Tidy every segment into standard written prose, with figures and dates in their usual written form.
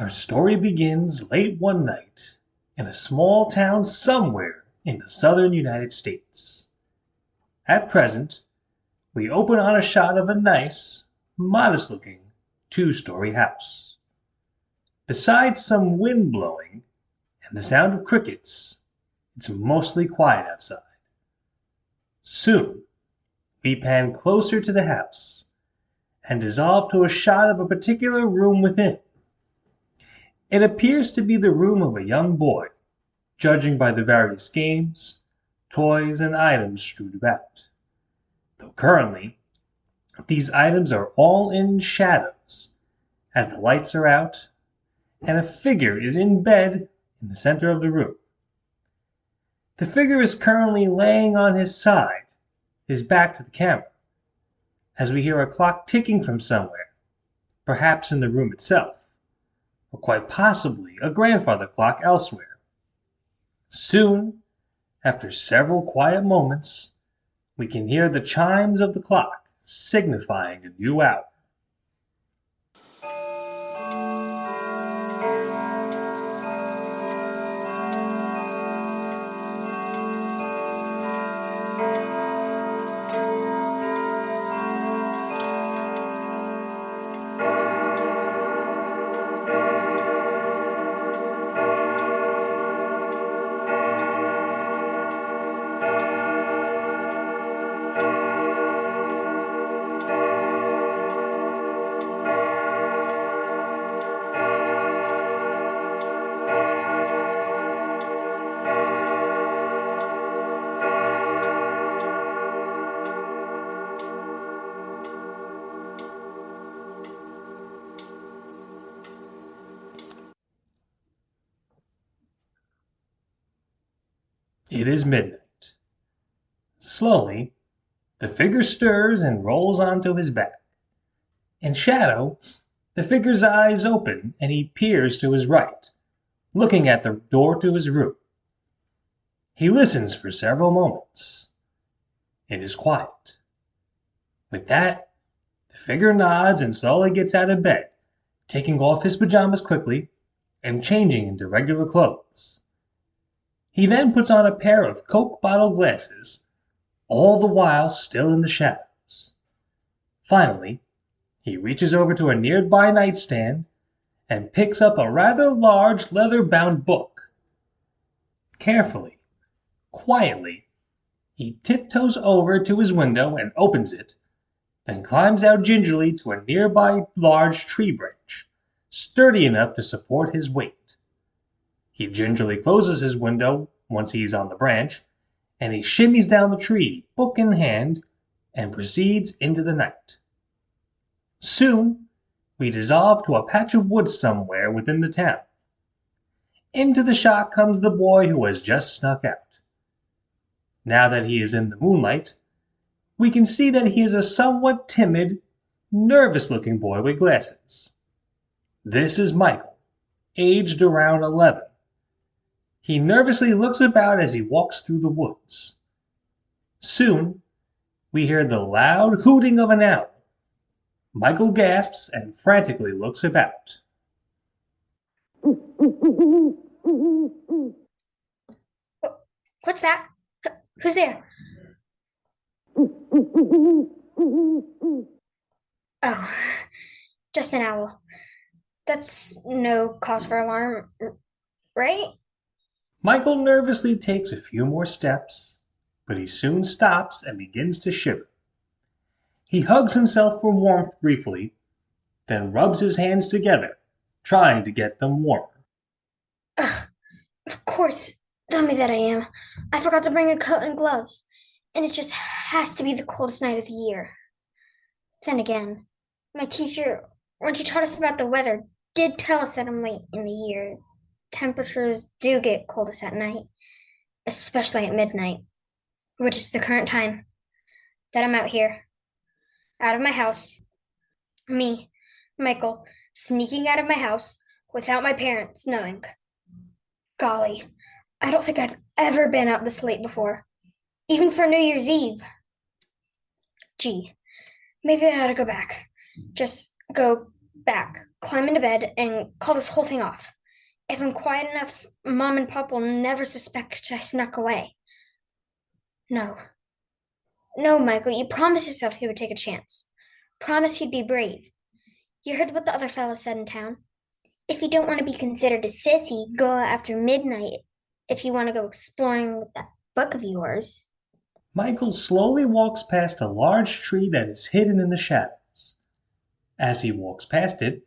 Our story begins late one night in a small town somewhere in the southern United States. At present, we open on a shot of a nice, modest-looking two-story house. Besides some wind blowing and the sound of crickets, it's mostly quiet outside. Soon, we pan closer to the house and dissolve to a shot of a particular room within. It appears to be the room of a young boy, judging by the various games, toys, and items strewed about. Though currently, these items are all in shadows, as the lights are out, and a figure is in bed in the center of the room. The figure is currently laying on his side, his back to the camera, as we hear a clock ticking from somewhere, perhaps in the room itself, or quite possibly a grandfather clock elsewhere. Soon, after several quiet moments, we can hear the chimes of the clock signifying a new hour. It is midnight. Slowly, the figure stirs and rolls onto his back. In shadow, the figure's eyes open and he peers to his right, looking at the door to his room. He listens for several moments. It is quiet. With that, the figure nods and slowly gets out of bed, taking off his pajamas quickly and changing into regular clothes. He then puts on a pair of Coke bottle glasses, all the while still in the shadows. Finally, he reaches over to a nearby nightstand and picks up a rather large leather-bound book. Carefully, quietly, he tiptoes over to his window and opens it, then climbs out gingerly to a nearby large tree branch, sturdy enough to support his weight. He gingerly closes his window once he's on the branch, and he shimmies down the tree, book in hand, and proceeds into the night. Soon, we dissolve to a patch of woods somewhere within the town. Into the shot comes the boy who has just snuck out. Now that he is in the moonlight, we can see that he is a somewhat timid, nervous-looking boy with glasses. This is Michael, aged around 11. He nervously looks about as he walks through the woods. Soon, we hear the loud hooting of an owl. Michael gasps and frantically looks about. What's that? Who's there? Oh, just an owl. That's no cause for alarm, right? Michael nervously takes a few more steps, but he soon stops and begins to shiver. He hugs himself for warmth briefly, then rubs his hands together, trying to get them warmer. Ugh, of course. Dummy that I am. I forgot to bring a coat and gloves, and it just has to be the coldest night of the year. Then again, my teacher, when she taught us about the weather, did tell us that late in the year, temperatures do get coldest at night, especially at midnight, which is the current time that I'm out here, out of my house. Me, Michael, sneaking out of my house without my parents knowing. Golly, I don't think I've ever been out this late before, even for New Year's Eve. Gee, maybe I ought to go back. Just go back climb into bed and call this whole thing off. If I'm quiet enough, Mom and Pop will never suspect I snuck away. No. No, Michael, you promised yourself he would take a chance. Promise he'd be brave. You heard what the other fellows said in town. If you don't want to be considered a sissy, go out after midnight if you want to go exploring with that book of yours. Michael slowly walks past a large tree that is hidden in the shadows. As he walks past it,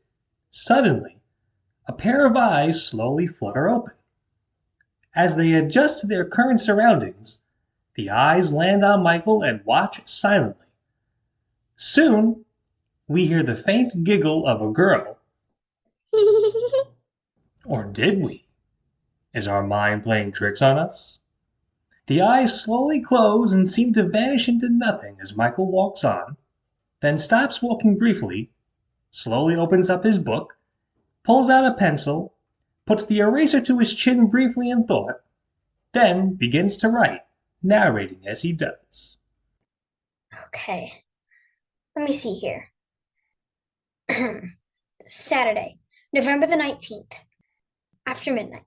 suddenly, a pair of eyes slowly flutter open. As they adjust to their current surroundings, the eyes land on Michael and watch silently. Soon, we hear the faint giggle of a girl. Or did we? Is our mind playing tricks on us? The eyes slowly close and seem to vanish into nothing as Michael walks on, then stops walking briefly, slowly opens up his book, pulls out a pencil, puts the eraser to his chin briefly in thought, then begins to write, narrating as he does. Okay, let me see here. Saturday, November the 19th, after midnight.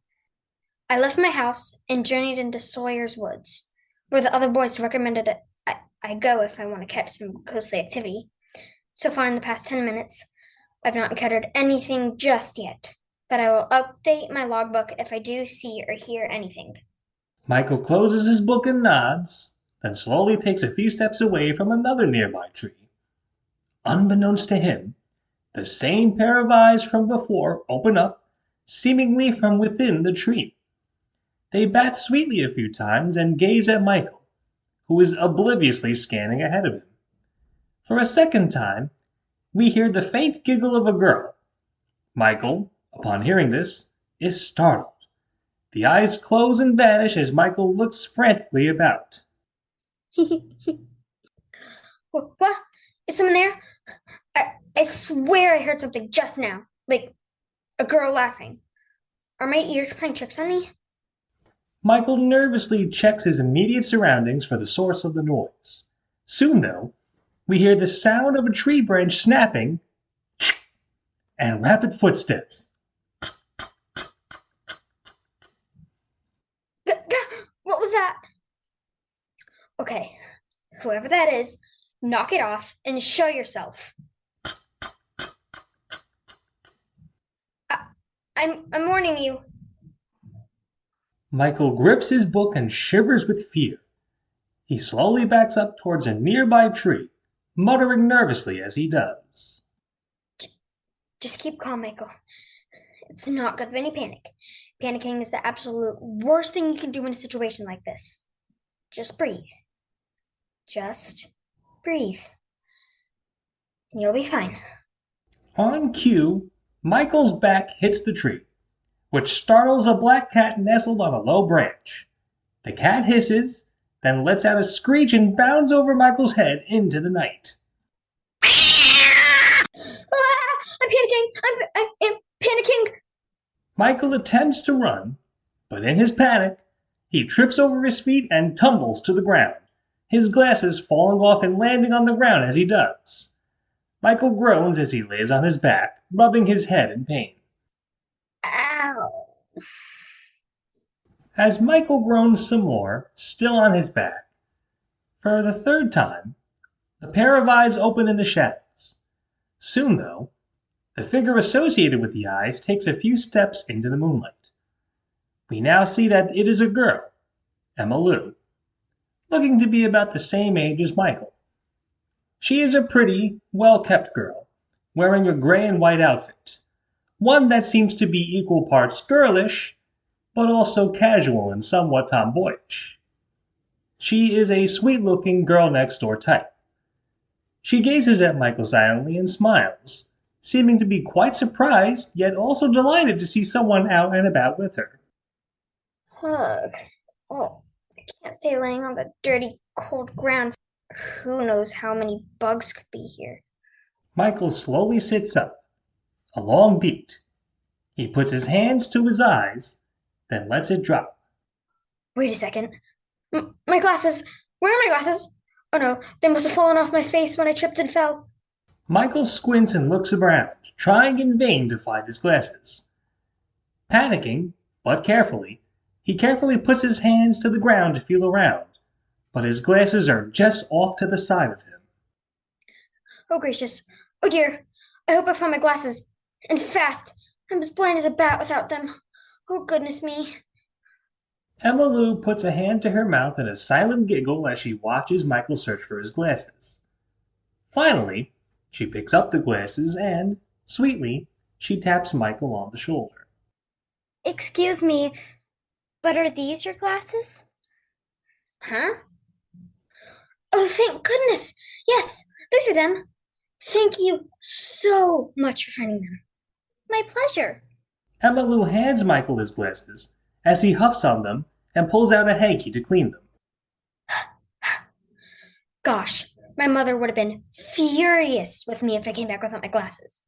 I left my house and journeyed into Sawyer's Woods, where the other boys recommended I go if I want to catch some ghostly activity. So far in the past 10 minutes, I've not encountered anything just yet, but I will update my logbook if I do see or hear anything. Michael closes his book and nods, then slowly takes a few steps away from another nearby tree. Unbeknownst to him, the same pair of eyes from before open up, seemingly from within the tree. They bat sweetly a few times and gaze at Michael, who is obliviously scanning ahead of him. For a second time, we hear the faint giggle of a girl. Michael, upon hearing this, is startled. The eyes close and vanish as Michael looks frantically about. What? Is someone there? I swear I heard something just now, like a girl laughing. Are my ears playing tricks on me? Michael nervously checks his immediate surroundings for the source of the noise. Soon, though, we hear the sound of a tree branch snapping and rapid footsteps. What was that? Okay, whoever that is, knock it off and show yourself. I'm warning you. Michael grips his book and shivers with fear. He slowly backs up towards a nearby tree, muttering nervously as he does. Just keep calm, Michael. It's not good of any panic. Panicking is the absolute worst thing you can do in a situation like this. Just breathe. Just breathe. And you'll be fine. On cue, Michael's back hits the tree, which startles a black cat nestled on a low branch. The cat hisses, then lets out a screech and bounds over Michael's head into the night. I'm panicking! I'm panicking! Michael attempts to run, but in his panic, he trips over his feet and tumbles to the ground, his glasses falling off and landing on the ground as he does. Michael groans as he lays on his back, rubbing his head in pain. Ow. As Michael groans some more, still on his back, for the third time, the pair of eyes open in the shadows. Soon, though, the figure associated with the eyes takes a few steps into the moonlight. We now see that it is a girl, Emma Lou, looking to be about the same age as Michael. She is a pretty, well-kept girl, wearing a gray and white outfit, one that seems to be equal parts girlish, but also casual and somewhat tomboyish. She is a sweet-looking girl-next-door type. She gazes at Michael silently and smiles, seeming to be quite surprised, yet also delighted to see someone out and about with her. Ugh. Oh, I can't stay laying on the dirty, cold ground. Who knows how many bugs could be here? Michael slowly sits up, a long beat. He puts his hands to his eyes, then lets it drop. Wait a second. My glasses! Where are my glasses? Oh no, they must have fallen off my face when I tripped and fell. Michael squints and looks around, trying in vain to find his glasses. Panicking, but carefully, he carefully puts his hands to the ground to feel around, but his glasses are just off to the side of him. Oh, gracious. Oh, dear. I hope I find my glasses. And fast. I'm as blind as a bat without them. Oh, goodness me. Emma Lou puts a hand to her mouth in a silent giggle as she watches Michael search for his glasses. Finally, she picks up the glasses and, sweetly, she taps Michael on the shoulder. Excuse me, but are these your glasses? Huh? Oh, thank goodness. Yes, those are them. Thank you so much for finding them. My pleasure. Emma Lou hands Michael his glasses as he huffs on them and pulls out a hanky to clean them. Gosh, my mother would have been furious with me if I came back without my glasses.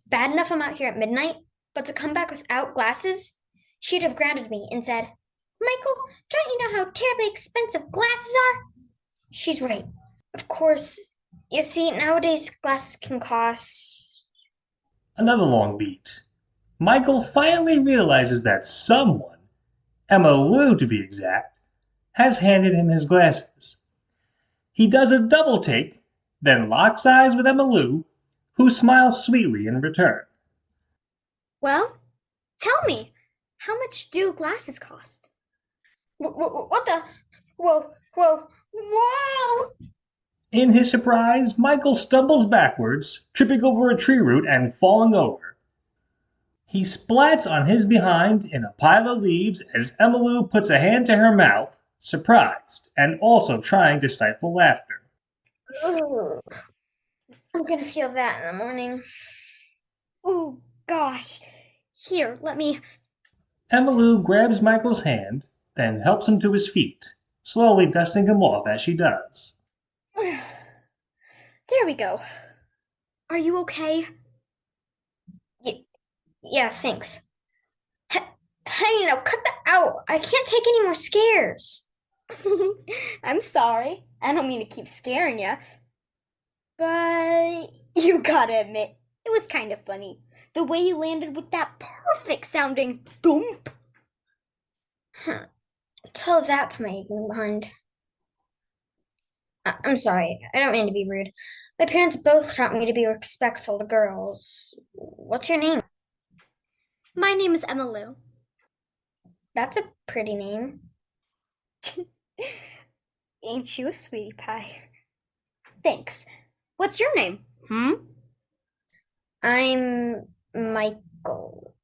Bad enough I'm out here at midnight, but to come back without glasses, she'd have grounded me and said, Michael, don't you know how terribly expensive glasses are? She's right. Of course, you see, nowadays glasses can cost. Another long beat. Michael finally realizes that someone, Emma Lou to be exact, has handed him his glasses. He does a double take, then locks eyes with Emma Lou, who smiles sweetly in return. Well, tell me, how much do glasses cost? What the? Whoa, whoa, whoa! In his surprise, Michael stumbles backwards, tripping over a tree root and falling over. He splats on his behind in a pile of leaves as Emma Lou puts a hand to her mouth, surprised, and also trying to stifle laughter. Ooh, I'm gonna feel that in the morning. Oh, gosh. Here, let me. Emma Lou grabs Michael's hand, then helps him to his feet, slowly dusting him off as she does. There we go. Are you okay? Yeah, thanks. Hey, now cut that out. I can't take any more scares. I'm sorry. I don't mean to keep scaring you. But you gotta admit, it was kind of funny. The way you landed with that perfect sounding thump. Tell that to my evening behind. I'm sorry. I don't mean to be rude. My parents both taught me to be respectful to girls. What's your name? My name is Emma Lou. That's a pretty name. Ain't you a sweetie pie? Thanks. What's your name? I'm Michael.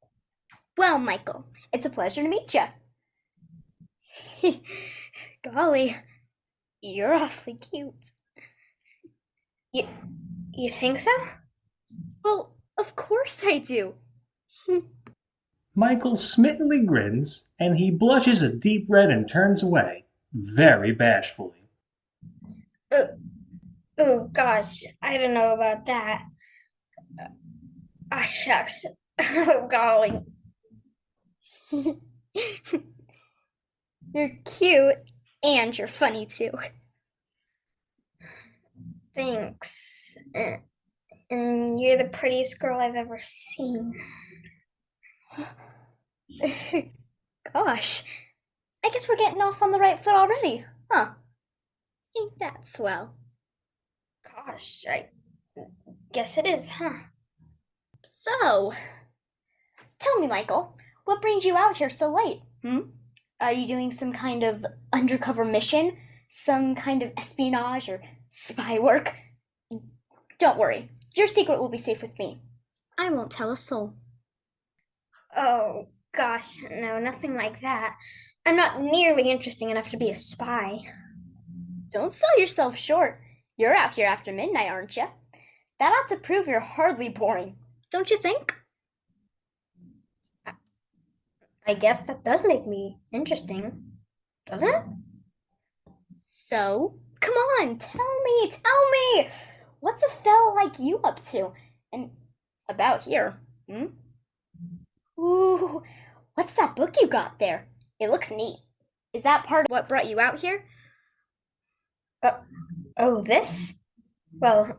Well, Michael, it's a pleasure to meet you. Golly, you're awfully cute. You think so? Well, of course I do. Michael smittenly grins, and he blushes a deep red and turns away, very bashfully. Oh gosh, I don't know about that. Ah, shucks. Oh golly. You're cute, and you're funny too. Thanks. And you're the prettiest girl I've ever seen. Gosh, I guess we're getting off on the right foot already, huh? Ain't that swell? Gosh, I guess it is, huh? So, tell me, Michael, what brings you out here so late? Are you doing some kind of undercover mission? Some kind of espionage or spy work? Don't worry, your secret will be safe with me. I won't tell a soul. Oh gosh, no, nothing like that. I'm not nearly interesting enough to be a spy. Don't sell yourself short. You're out here after midnight, aren't you? That ought to prove you're hardly boring, don't you think? I guess that does make me interesting, doesn't it? So, come on, tell me! What's a fella like you up to? And about here, Ooh, what's that book you got there? It looks neat. Is that part of what brought you out here? Oh, this? Well,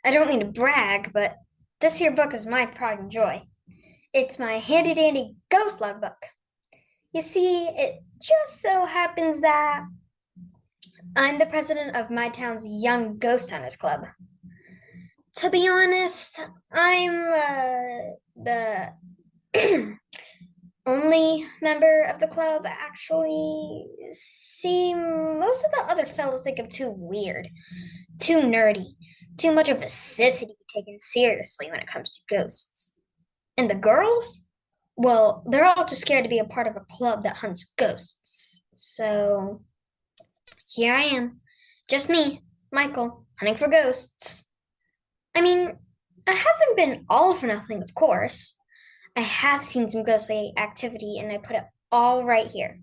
I don't mean to brag, but this here book is my pride and joy. It's my handy dandy ghost logbook. You see, it just so happens that I'm the president of my town's Young Ghost Hunters Club. To be honest, I'm the only member of the club. Actually. See, most of the other fellows think I'm too weird, too nerdy, too much of a sissy to be taken seriously when it comes to ghosts. And the girls? Well, they're all too scared to be a part of a club that hunts ghosts. So here I am, just me, Michael, hunting for ghosts. I mean, it hasn't been all for nothing, of course. I have seen some ghostly activity, and I put it all right here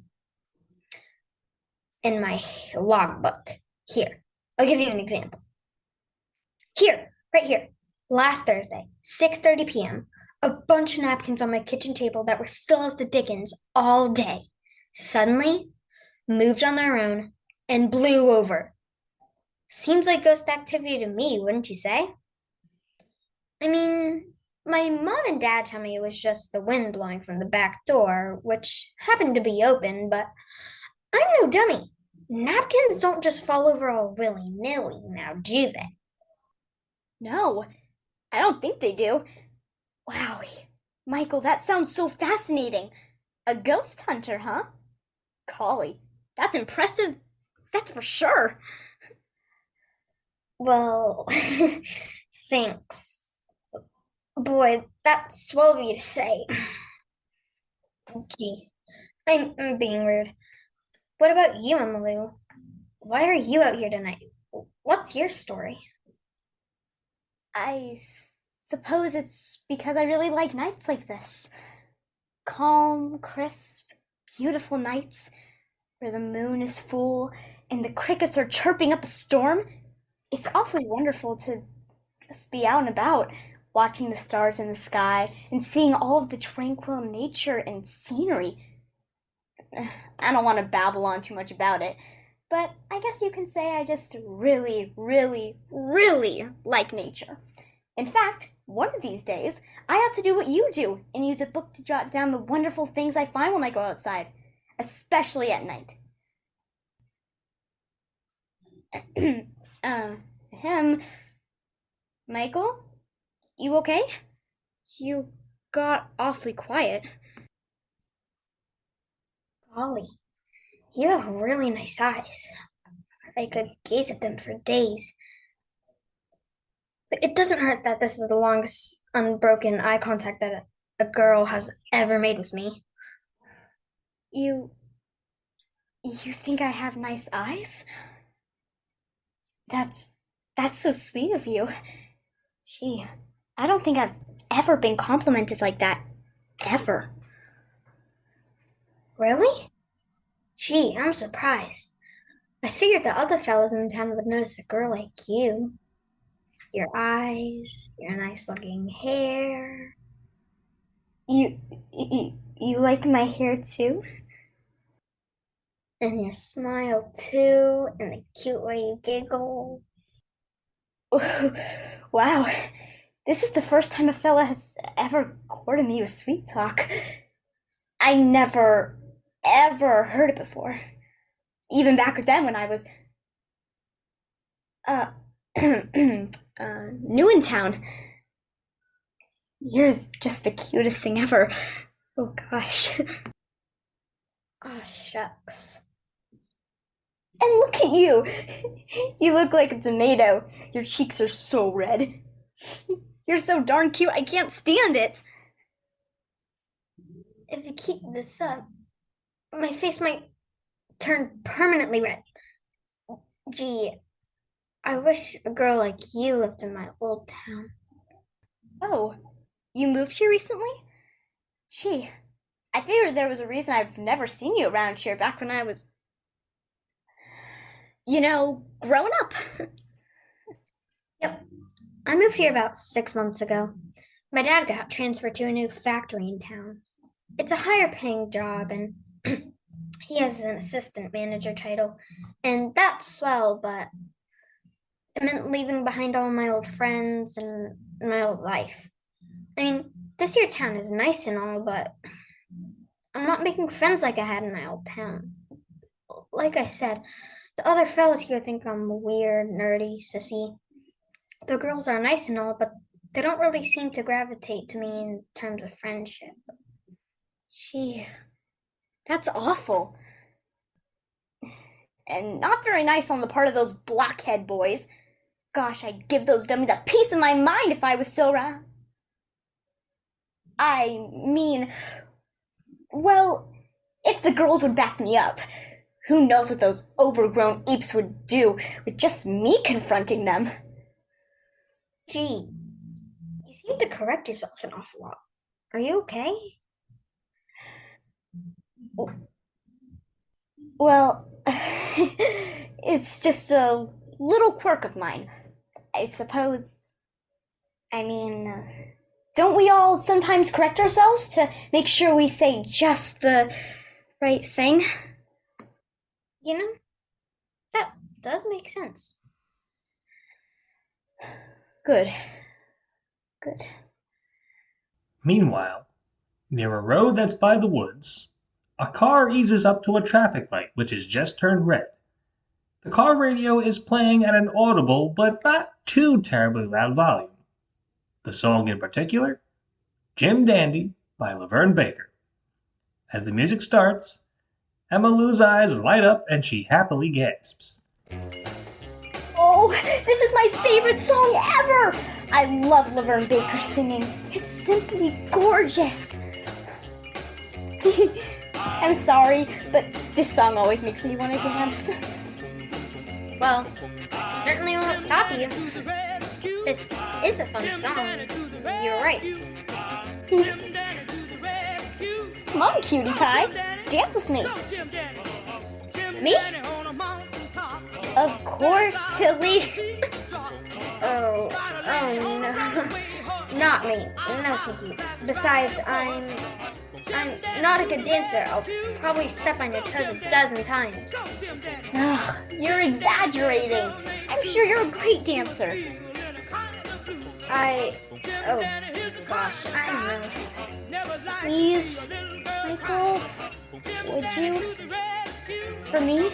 in my logbook. Here, I'll give you an example. Here, right here. Last Thursday, 6:30 p.m., a bunch of napkins on my kitchen table that were still as the dickens all day suddenly moved on their own and blew over. Seems like ghost activity to me, wouldn't you say? I mean, my mom and dad tell me it was just the wind blowing from the back door, which happened to be open, but I'm no dummy. Napkins don't just fall over all willy-nilly now, do they? No, I don't think they do. Wowie. Michael, that sounds so fascinating. A ghost hunter, huh? Golly, that's impressive. That's for sure. Well, thanks. Boy, that's swell of you to say. Gee, I'm being rude. What about you, Emily? Why are you out here tonight? What's your story? I suppose it's because I really like nights like this. Calm, crisp, beautiful nights where the moon is full and the crickets are chirping up a storm. It's awfully wonderful to just be out and about, watching the stars in the sky and seeing all of the tranquil nature and scenery. I don't want to babble on too much about it, but I guess you can say I just really, really, really like nature. In fact, one of these days, I have to do what you do and use a book to jot down the wonderful things I find when I go outside, especially at night. Him, Michael, you okay? You got awfully quiet. Golly, you have really nice eyes. I could gaze at them for days. But it doesn't hurt that this is the longest unbroken eye contact that a girl has ever made with me. You you think I have nice eyes? That's that's so sweet of you. Gee, I don't think I've ever been complimented like that. Ever. Really? Gee, I'm surprised. I figured the other fellas in town would notice a girl like you. Your eyes, your nice looking hair. You like my hair too? And your smile too, and the cute way you giggle. Wow. This is the first time a fella has ever courted me with sweet talk. I never, ever heard it before. Even back then when I was, uh, new in town. You're just the cutest thing ever. Oh gosh. Oh, shucks. And look at you! You look like a tomato. Your cheeks are so red. You're so darn cute, I can't stand it. If you keep this up, my face might turn permanently red. Gee, I wish a girl like you lived in my old town. Oh, you moved here recently? Gee, I figured there was a reason I've never seen you around here back when I was, growing up. Yep, I moved here about 6 months ago. My dad got transferred to a new factory in town. It's a higher paying job, and he has an assistant manager title, and that's swell, but It meant leaving behind all my old friends and my old life. I mean, this here town is nice and all, but I'm not making friends like I had in my old town. Like I said, the other fellas here think I'm weird, nerdy, sissy. The girls are nice and all, but they don't really seem to gravitate to me in terms of friendship. Gee, that's awful. And not very nice on the part of those blockhead boys. Gosh, I'd give those dummies a piece of my mind if I was still around. I mean, well, if the girls would back me up, who knows what those overgrown apes would do with just me confronting them? Gee, you seem to correct yourself an awful lot. Are you okay? Well, it's just a little quirk of mine, I suppose. I mean, don't we all sometimes correct ourselves to make sure we say just the right thing? You know, that does make sense. Good. Good. Meanwhile, near a road that's by the woods, a car eases up to a traffic light which has just turned red. The car radio is playing at an audible but not too terribly loud volume. The song in particular, Jim Dandy by Laverne Baker. As the music starts, Emma Lou's eyes light up and she happily gasps. Oh, this is my favorite song ever! I love Laverne Baker singing. It's simply gorgeous. I'm sorry, but this song always makes me want to dance. Well, certainly won't stop you. This is a fun song. You're right. Come on, cutie pie. Dance with me. Me? Of course, silly. Oh no. Not me. No, thank you. Besides, I'm not a good dancer. I'll probably step on your toes a dozen times. Ugh, you're exaggerating. I'm sure you're a great dancer. Oh gosh, I don't know. Please, Michael, would you? For me?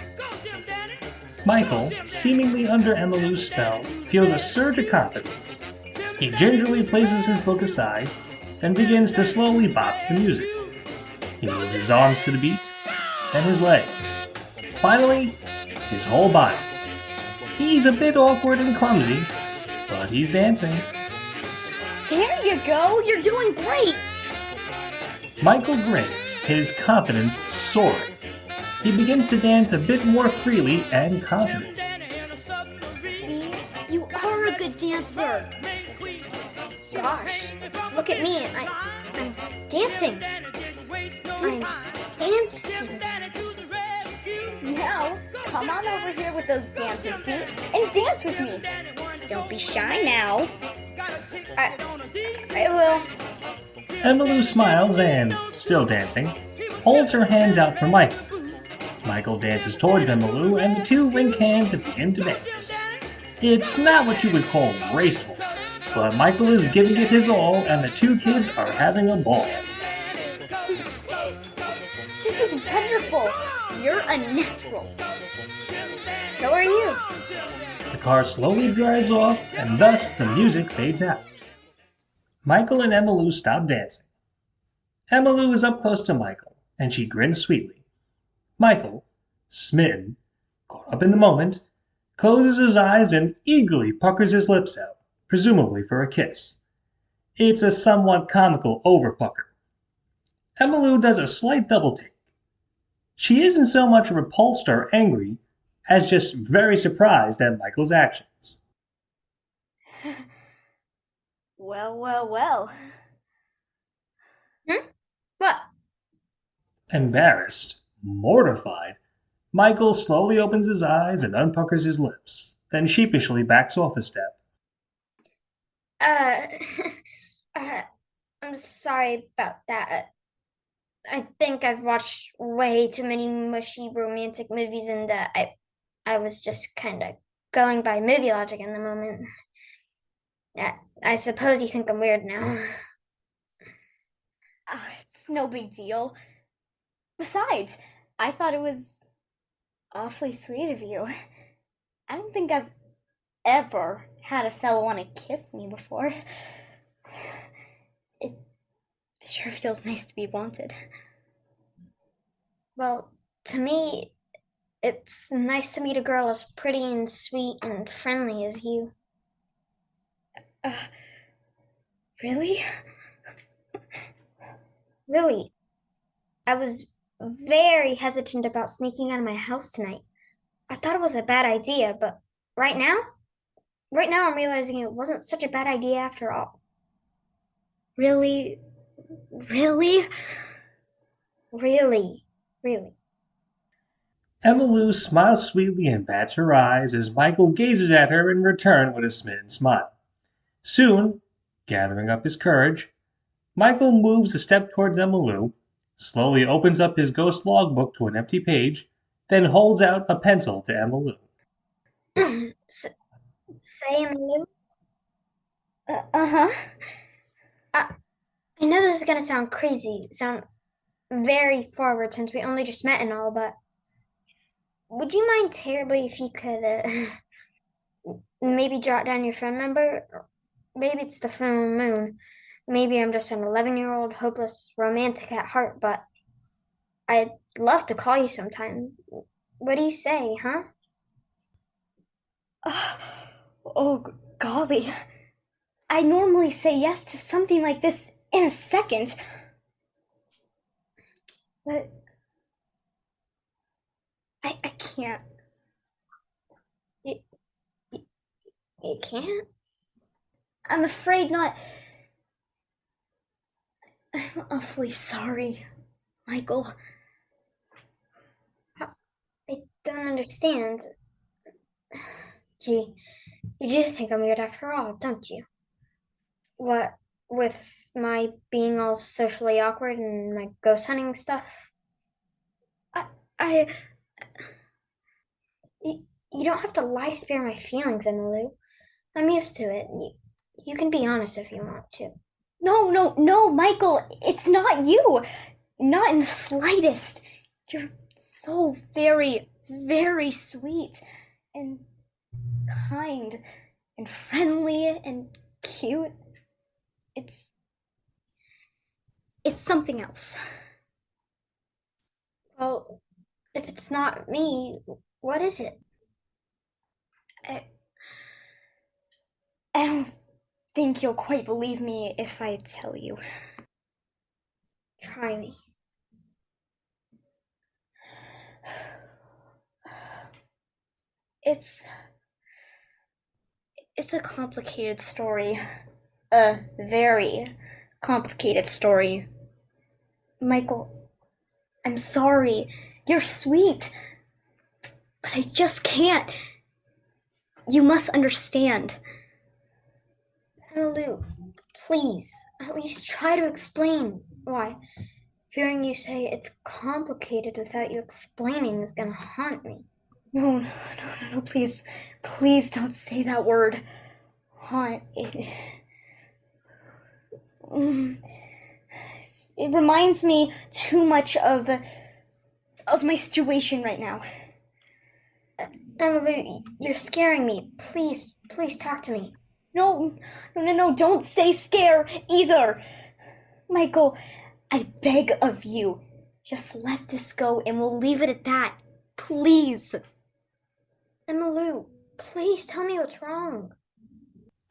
Michael, seemingly under Emma Lou's spell, feels a surge of confidence. He gingerly places his book aside and begins to slowly bop the music. He moves his arms to the beat, then his legs. Finally, his whole body. He's a bit awkward and clumsy, but he's dancing. There you go. You're doing great. Michael grins, his confidence soaring. He begins to dance a bit more freely and confidently. See, you are a good dancer. Gosh, look at me. I'm dancing. I'm dancing. Now, come on over here with those dancing feet and dance with me. Don't be shy now. I will. Emma Lou smiles and, still dancing, holds her hands out for Michael. Michael dances towards Emma Lou and the two link hands and begin to dance. It's not what you would call graceful, but Michael is giving it his all and the two kids are having a ball. This is wonderful. You're a natural. So are you. The car slowly drives off and thus the music fades out. Michael and Emma Lou stop dancing. Emma Lou is up close to Michael and she grins sweetly. Michael, smitten, caught up in the moment, closes his eyes and eagerly puckers his lips out, presumably for a kiss. It's a somewhat comical overpucker. Emma Lou does a slight double take. She isn't so much repulsed or angry as just very surprised at Michael's actions. Well. What? Embarrassed, mortified, Michael slowly opens his eyes and unpuckers his lips, then sheepishly backs off a step. Uh, I'm sorry about that. I think I've watched way too many mushy romantic movies and I was just kind of going by movie logic in the moment. I suppose you think I'm weird now. It's no big deal. Besides, I thought it was awfully sweet of you. I don't think I've ever had a fellow want to kiss me before. It sure feels nice to be wanted. Well, to me, it's nice to meet a girl as pretty and sweet and friendly as you. Uh, really? Really, I was very hesitant about sneaking out of my house tonight. I thought it was a bad idea, but right now, right now I'm realizing it wasn't such a bad idea after all. Really? Really? Really, really. Emmylou smiles sweetly and bats her eyes as Michael gazes at her in return with a smitten smile. Soon, gathering up his courage, Michael moves a step towards Emmylou, slowly opens up his ghost logbook to an empty page, then holds out a pencil to Emmylou. Say, Emily, Uh-huh. I, I know this is gonna sound crazy, sound very forward since we only just met and all, but would you mind terribly if you could maybe jot down your phone number? Maybe it's the full moon. Maybe I'm just an 11-year-old hopeless romantic at heart, but I'd love to call you sometime. What do you say, huh? Oh, golly. I normally say yes to something like this in a second, but I can't. You, you, you can't? I'm afraid not. I'm awfully sorry, Michael. I don't understand. Gee, you do think I'm weird after all, don't you? What, with my being all socially awkward and my ghost hunting stuff? I, I, You don't have to lie to spare my feelings, Emily. I'm used to it. You can be honest if you want to. no, Michael, it's not you. Not in the slightest. You're so very, very sweet and kind and friendly and cute. It's it's something else. Well, if it's not me, what is it? I, I don't think you'll quite believe me if I tell you. Try me. It's it's a complicated story. A very complicated story. Michael, I'm sorry. You're sweet, but I just can't. You must understand. Emily, please, at least try to explain why. Hearing you say it's complicated without you explaining is gonna haunt me. No, please. Please don't say that word. Haunt. It reminds me too much of my situation right now. Emily, you're scaring me. Please talk to me. No, don't say scare either. Michael, I beg of you, just let this go and we'll leave it at that. Please. Emily, please tell me what's wrong.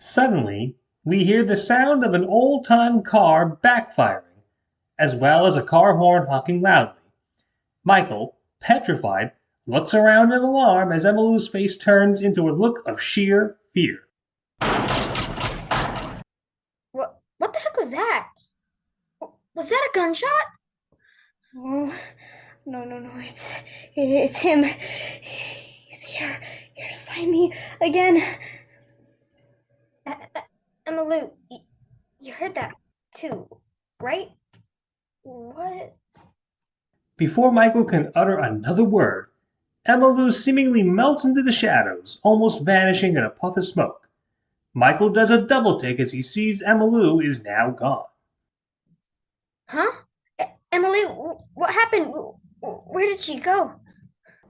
Suddenly, we hear the sound of an old-time car backfiring, as well as a car horn honking loudly. Michael, petrified, looks around in alarm as Emmylou's face turns into a look of sheer fear. What the heck was that? Was that a gunshot? Oh, no, it's him. He's here to find me again. Emily, you heard that too, right? What? Before Michael can utter another word, Emmylou seemingly melts into the shadows, almost vanishing in a puff of smoke. Michael does a double take as he sees Emmylou is now gone. Huh? Emily, what happened? Where did she go?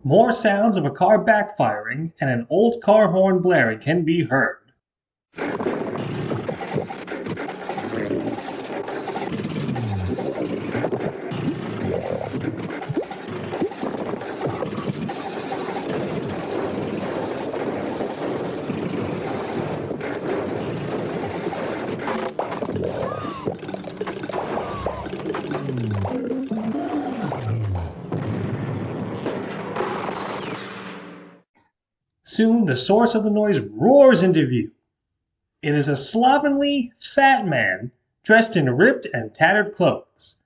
More sounds of a car backfiring and an old car horn blaring can be heard. Soon the source of the noise roars into view. It is a slovenly, fat man dressed in ripped and tattered clothes.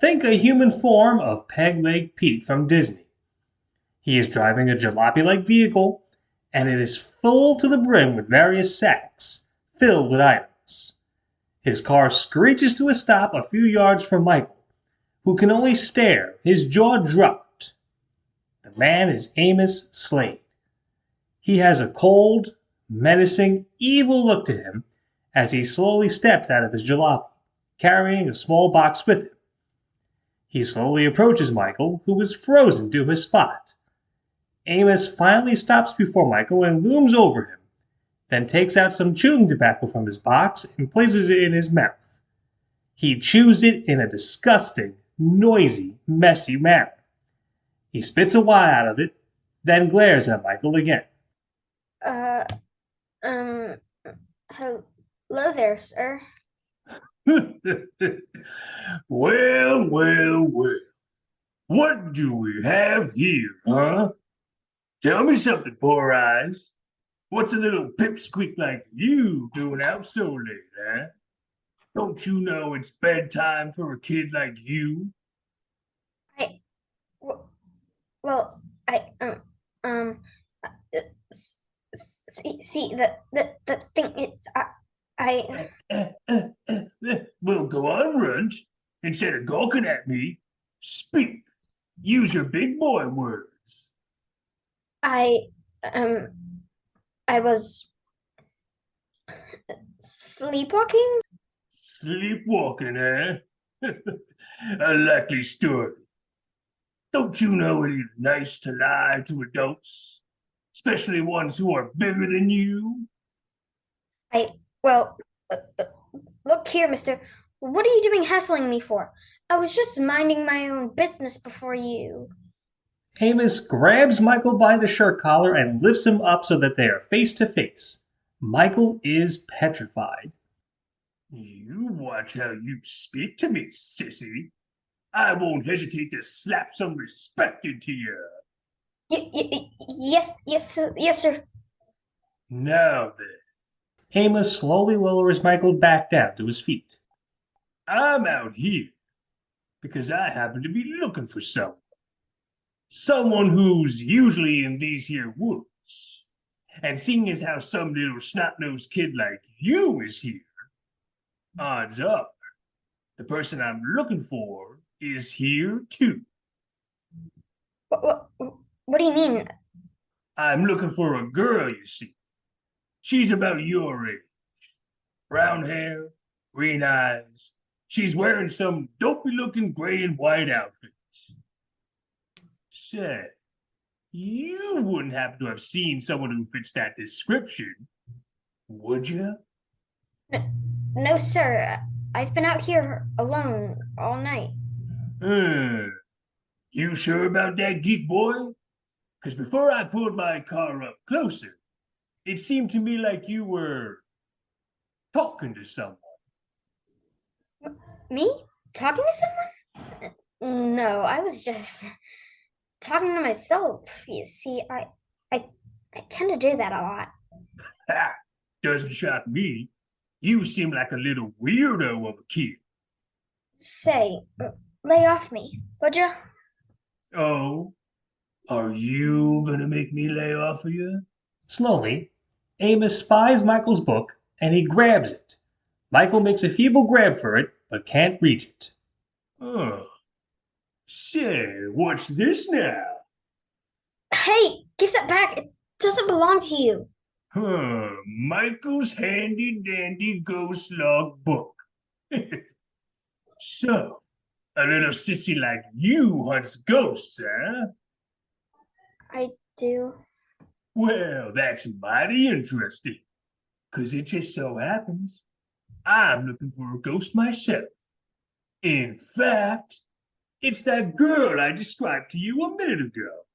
Think a human form of Peg Leg Pete from Disney. He is driving a jalopy-like vehicle, and it is full to the brim with various sacks filled with items. His car screeches to a stop a few yards from Michael, who can only stare, his jaw dropped. The man is Amos Slade. He has a cold, menacing, evil look to him as he slowly steps out of his jalopy, carrying a small box with him. He slowly approaches Michael, who is frozen to his spot. Amos finally stops before Michael and looms over him, then takes out some chewing tobacco from his box and places it in his mouth. He chews it in a disgusting, noisy, messy manner. He spits a wad out of it, then glares at Michael again. Uh, um, hello there, sir. Well, well, well. What do we have here, huh? Tell me something, Four Eyes. What's a little pipsqueak like you doing out so late, huh? Don't you know it's bedtime for a kid like you? I, well, um, see, the thing is, Well, go on, Runt. Instead of gawking at me, speak. Use your big boy words. I, um, I was sleepwalking. Sleepwalking, eh? A likely story. Don't you know it is nice to lie to adults, especially ones who are bigger than you? I, well, look here, mister. What are you doing hassling me for? I was just minding my own business before you. Amos grabs Michael by the shirt collar and lifts him up so that they are face to face. Michael is petrified. You watch how you speak to me, sissy. I won't hesitate to slap some respect into you. Yes, sir. Now then, Amos slowly lowers Michael back down to his feet. I'm out here because I happen to be looking for someone. Someone who's usually in these here woods. And seeing as how some little snot-nosed kid like you is here, odds are the person I'm looking for is here too. What do you mean? I'm looking for a girl, you see. She's about your age. Brown hair, green eyes. She's wearing some dopey-looking gray and white outfits. Say, you wouldn't happen to have seen someone who fits that description, would you? No, sir. I've been out here alone all night. You sure about that, geek boy? Because before I pulled my car up closer, it seemed to me like you were talking to someone. Me? Talking to someone? No, I was just talking to myself. You see, I tend to do that a lot. Ha! Doesn't shock me. You seem like a little weirdo of a kid. Say, lay off me, would you? Oh, are you gonna make me lay off of you? Slowly, Amos spies Michael's book and he grabs it. Michael makes a feeble grab for it, but can't reach it. Oh, say, what's this now? Hey, give that back. It doesn't belong to you. Michael's handy dandy ghost log book. So, a little sissy like you hunts ghosts, huh? I do. Well, that's mighty interesting, 'cause it just so happens I'm looking for a ghost myself. In fact, it's that girl I described to you a minute ago.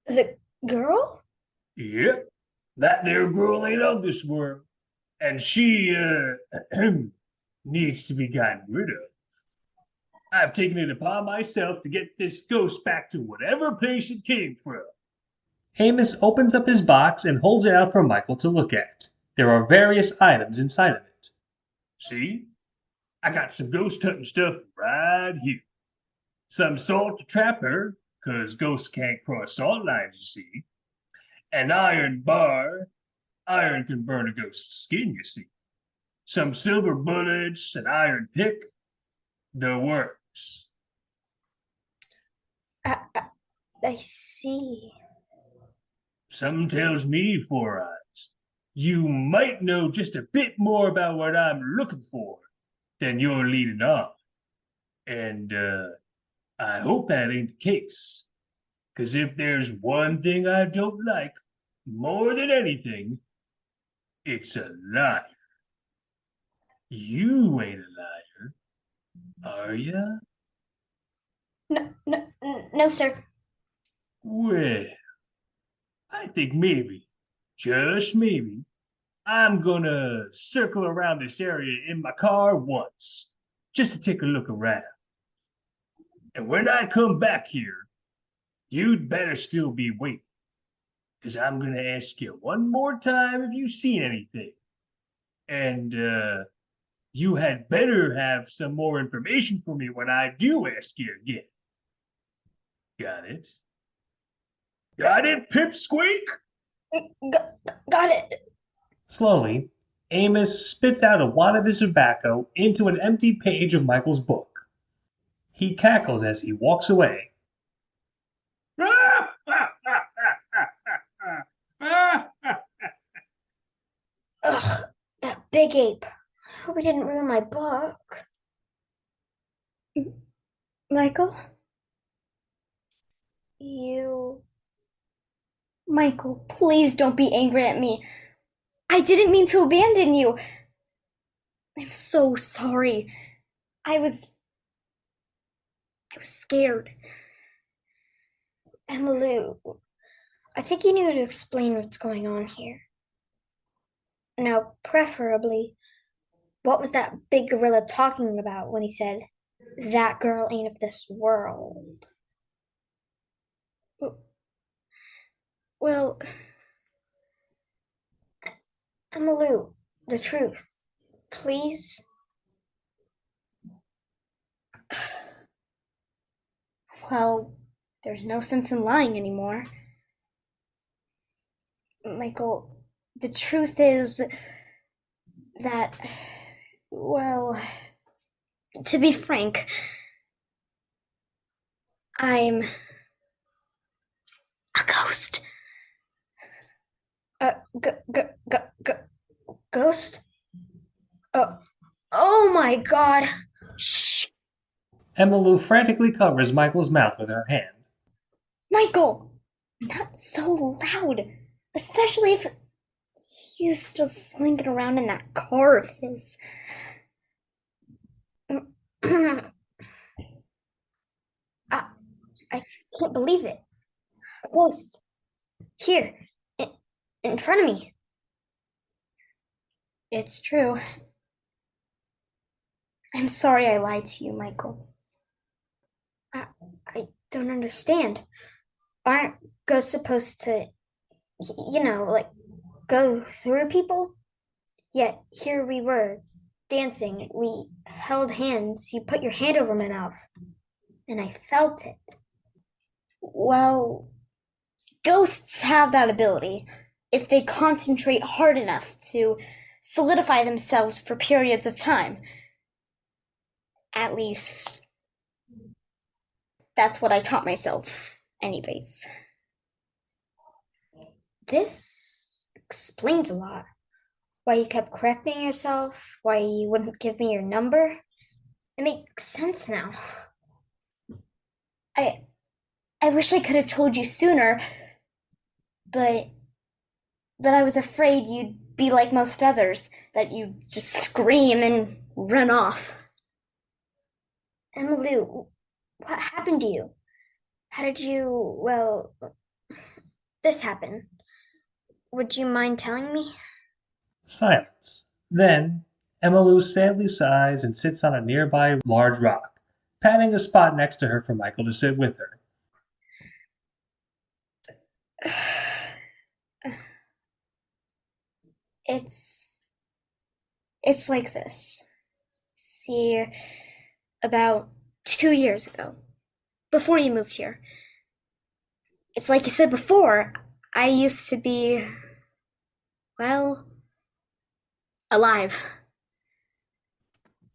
The girl? Yep, that there girl ain't of this world, and she, needs to be gotten rid of. I've taken it upon myself to get this ghost back to whatever place it came from. Amos opens up his box and holds it out for Michael to look at. There are various items inside of it. See? I got some ghost hunting stuff right here. Some salt to trap her, 'cause ghosts can't cross salt lines, you see. An iron bar. Iron can burn a ghost's skin, you see. Some silver bullets, an iron pick. The works. I see. Something tells me, Four Eyes, you might know just a bit more about what I'm looking for than you're leading on. And I hope that ain't the case. 'Cause if there's one thing I don't like more than anything, it's a liar. You ain't a liar, are ya? No, sir. Well, I think maybe, just maybe, I'm gonna circle around this area in my car once, just to take a look around. And when I come back here, you'd better still be waiting, 'cause I'm gonna ask you one more time if you've seen anything. And you had better have some more information for me when I do ask you again. Got it? Got it, Pipsqueak? Got it. Slowly, Amos spits out a wad of his tobacco into an empty page of Michael's book. He cackles as he walks away. Ugh, that big ape. I hope he didn't ruin my book. Michael? You. Michael, please don't be angry at me. I didn't mean to abandon you. I'm so sorry. I was scared. Emily, I think you need to explain what's going on here. Now, preferably, what was that big gorilla talking about when he said, that girl ain't of this world? Well, Emily, the truth. Please? well, there's no sense in lying anymore. Michael, the truth is that, well, to be frank, I'm a ghost. Ghost? Oh my God. Shh! Emmylou frantically covers Michael's mouth with her hand. Michael! Not so loud! Especially if he's still slinking around in that car of his. I can't believe it. A ghost. Here, in front of me. It's true. I'm sorry I lied to you, Michael. I don't understand. Aren't ghosts supposed to, like go through people? Yet here we were, dancing. We held hands. You put your hand over my mouth, and I felt it. Well, ghosts have that ability if they concentrate hard enough to solidify themselves for periods of time. At least, that's what I taught myself Anyways. This explains a lot. Why you kept correcting yourself, why you wouldn't give me your number. It makes sense now. I wish I could have told you sooner, but I was afraid you'd be like most others, that you'd just scream and run off. Emily, what happened to you? How did you, well, this happen? Would you mind telling me? Silence. Then, Emmylou sadly sighs and sits on a nearby large rock, patting a spot next to her for Michael to sit with her. It's like this. See, about 2 years ago, before you moved here, it's like you said before, I used to be, well, alive.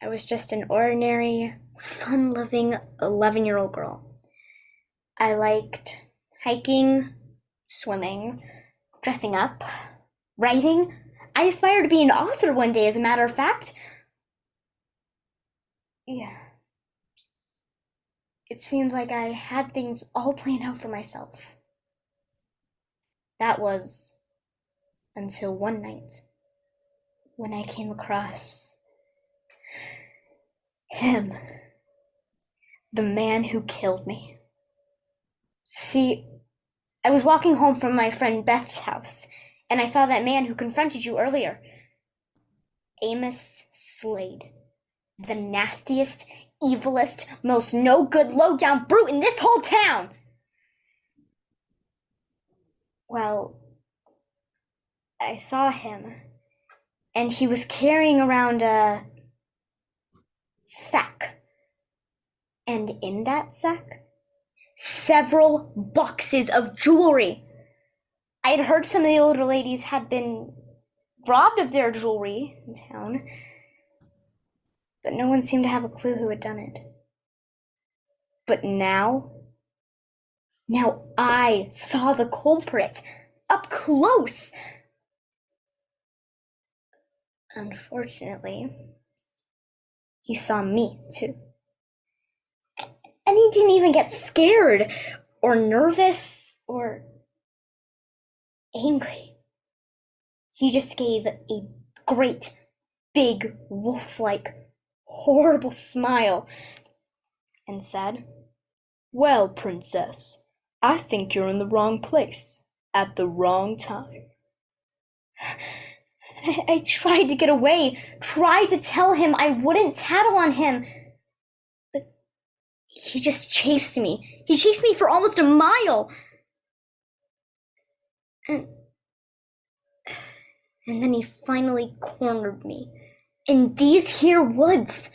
I was just an ordinary, fun-loving 11-year-old girl. I liked hiking, swimming, dressing up, writing. I aspired to be an author one day, as a matter of fact. Yeah. It seemed like I had things all planned out for myself. That was until one night when I came across him, the man who killed me. See, I was walking home from my friend Beth's house, and I saw that man who confronted you earlier. Amos Slade. The nastiest, evilest, most no-good, low-down brute in this whole town! Well, I saw him, and he was carrying around a sack. And in that sack, several boxes of jewelry. I had heard some of the older ladies had been robbed of their jewelry in town, but no one seemed to have a clue who had done it. But now I saw the culprit up close. Unfortunately, he saw me too. And he didn't even get scared or nervous or angry. He just gave a great, big, wolf-like, horrible smile and said, "Well, princess, I think you're in the wrong place at the wrong time." I tried to get away, tried to tell him I wouldn't tattle on him, but he just chased me. He chased me for almost a mile. And then he finally cornered me in these here woods.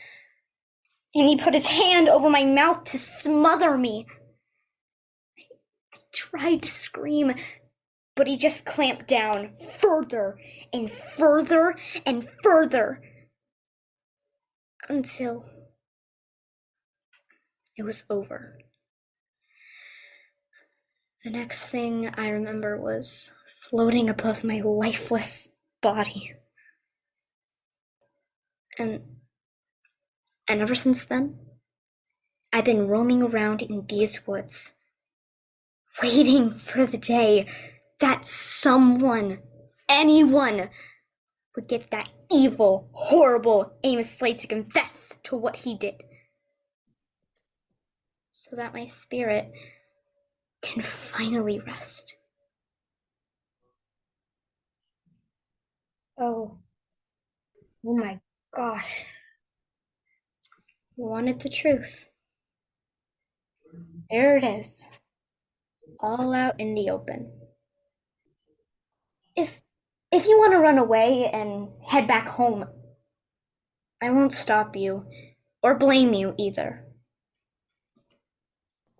And he put his hand over my mouth to smother me. I tried to scream, but he just clamped down further and further and further until it was over. The next thing I remember was floating above my lifeless body. And ever since then, I've been roaming around in these woods, waiting for the day that someone, anyone, would get that evil, horrible Amos Slade to confess to what he did, so that my spirit can finally rest. Oh my gosh. Wanted the truth. There it is, all out in the open. If you want to run away and head back home, I won't stop you or blame you either.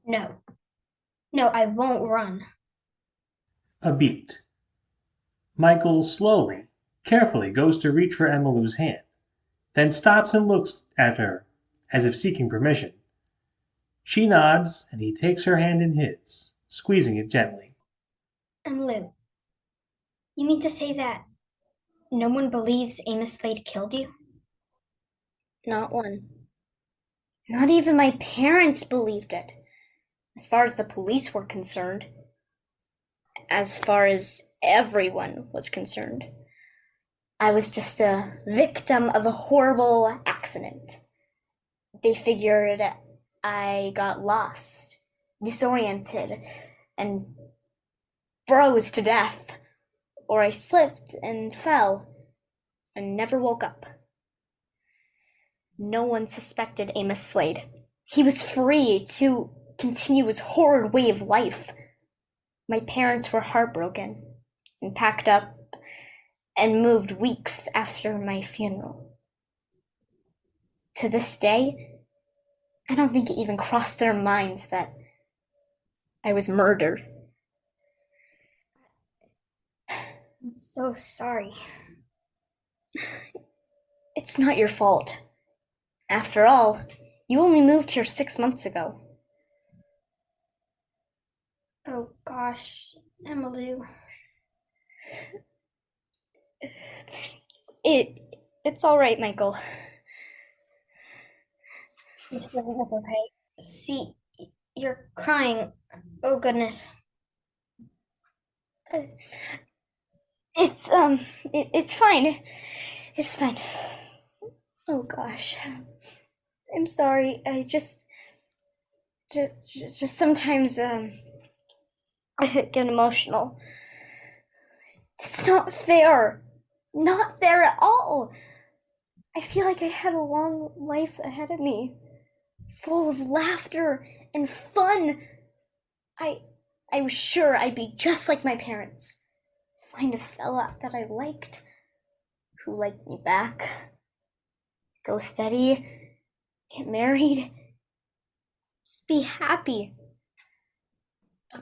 No, I won't run. A beat. Michael slowly, carefully goes to reach for Emmylou's hand, then stops and looks at her, as if seeking permission. She nods, and he takes her hand in his. squeezing it gently. And Lou, you mean to say that no one believes Amos Slade killed you? Not one. Not even my parents believed it. As far as the police were concerned. As far as everyone was concerned. I was just a victim of a horrible accident. They figured I got lost, disoriented, and froze to death. Or I slipped and fell and never woke up. No one suspected Amos Slade. He was free to continue his horrid way of life. My parents were heartbroken and packed up and moved weeks after my funeral. To this day, I don't think it even crossed their minds that I was murdered. I'm so sorry. It's not your fault. After all, you only moved here 6 months ago. Oh gosh, Emily. It's all right, Michael. This doesn't look okay. See, you're crying. Oh goodness. It's fine. It's fine. Oh gosh. I'm sorry. I just sometimes I get emotional. It's not fair. Not fair at all. I feel like I had a long life ahead of me, full of laughter and fun. I was sure I'd be just like my parents. Find a fella that I liked, who liked me back. Go steady, get married, just be happy.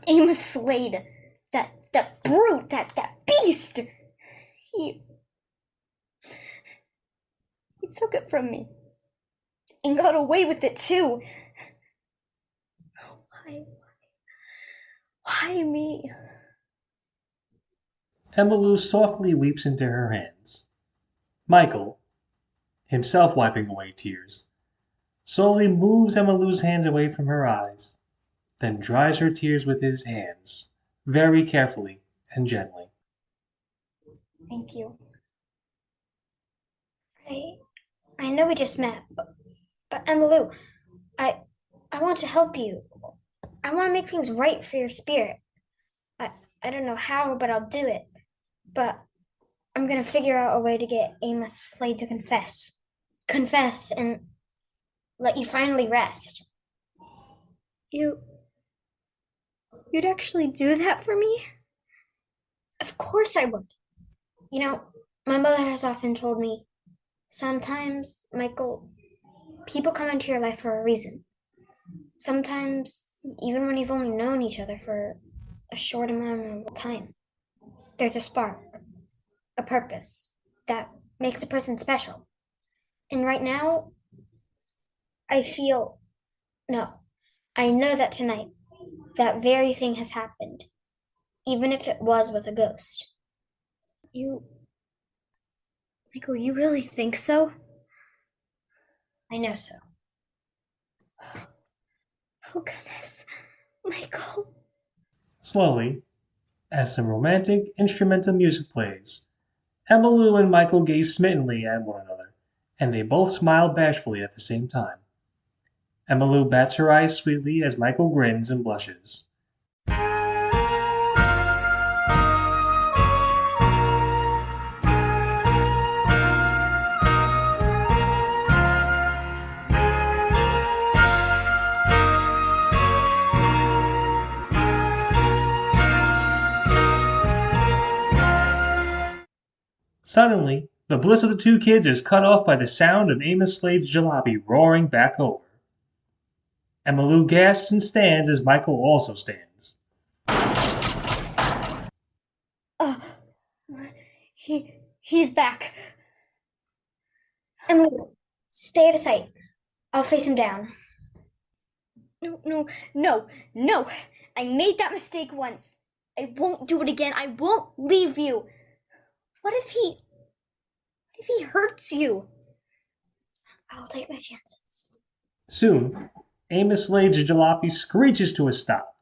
Amos Slade, that brute, that beast, he took it from me and got away with it too. Why me? Emmylou softly weeps into her hands. Michael, himself wiping away tears, slowly moves Emmylou's hands away from her eyes, then dries her tears with his hands, very carefully and gently. Thank you. I know we just met, but Emily, I want to help you. I want to make things right for your spirit. I don't know how, but I'll do it. But I'm gonna figure out a way to get Amos Slade to confess. Confess and let you finally rest. You'd actually do that for me? Of course I would. You know, my mother has often told me, sometimes, Michael, people come into your life for a reason. Sometimes, even when you've only known each other for a short amount of time, there's a spark, a purpose that makes a person special. And right now, I feel, no, I know that tonight, that very thing has happened, even if it was with a ghost. Michael, you really think so? I know so. Oh, goodness. Michael. Slowly, as some romantic instrumental music plays, Emmylou and Michael gaze smittenly at one another, and they both smile bashfully at the same time. Emmylou bats her eyes sweetly as Michael grins and blushes. Suddenly, the bliss of the two kids is cut off by the sound of Amos Slade's jalopy roaring back over. Emmylou gasps and stands as Michael also stands. He's back. Emily, stay out of sight. I'll face him down. No. I made that mistake once. I won't do it again. I won't leave you. What if he hurts you? I'll take my chances. Soon, Amos Slade's jalopy screeches to a stop.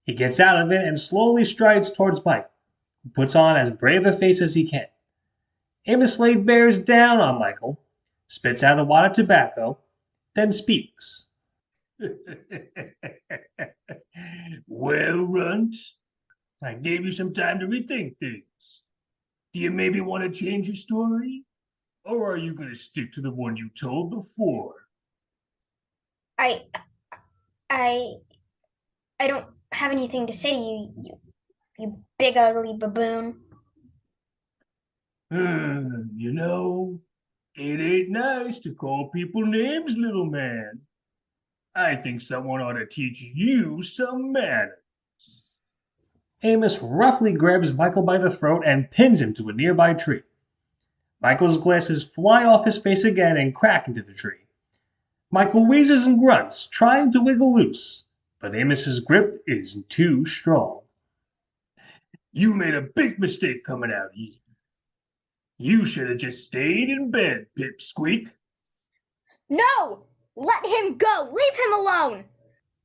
He gets out of it and slowly strides towards Mike, who puts on as brave a face as he can. Amos Slade bears down on Michael, spits out a wad of tobacco, then speaks. Well, Runt, I gave you some time to rethink things. Do you maybe want to change your story? Or are you going to stick to the one you told before? I I don't have anything to say to you big ugly baboon. You know, it ain't nice to call people names, little man. I think someone ought to teach you some manners. Amos roughly grabs Michael by the throat and pins him to a nearby tree. Michael's glasses fly off his face again and crack into the tree. Michael wheezes and grunts, trying to wiggle loose, but Amos's grip is too strong. You made a big mistake coming out here. You should have just stayed in bed, Pipsqueak. No! Let him go! Leave him alone!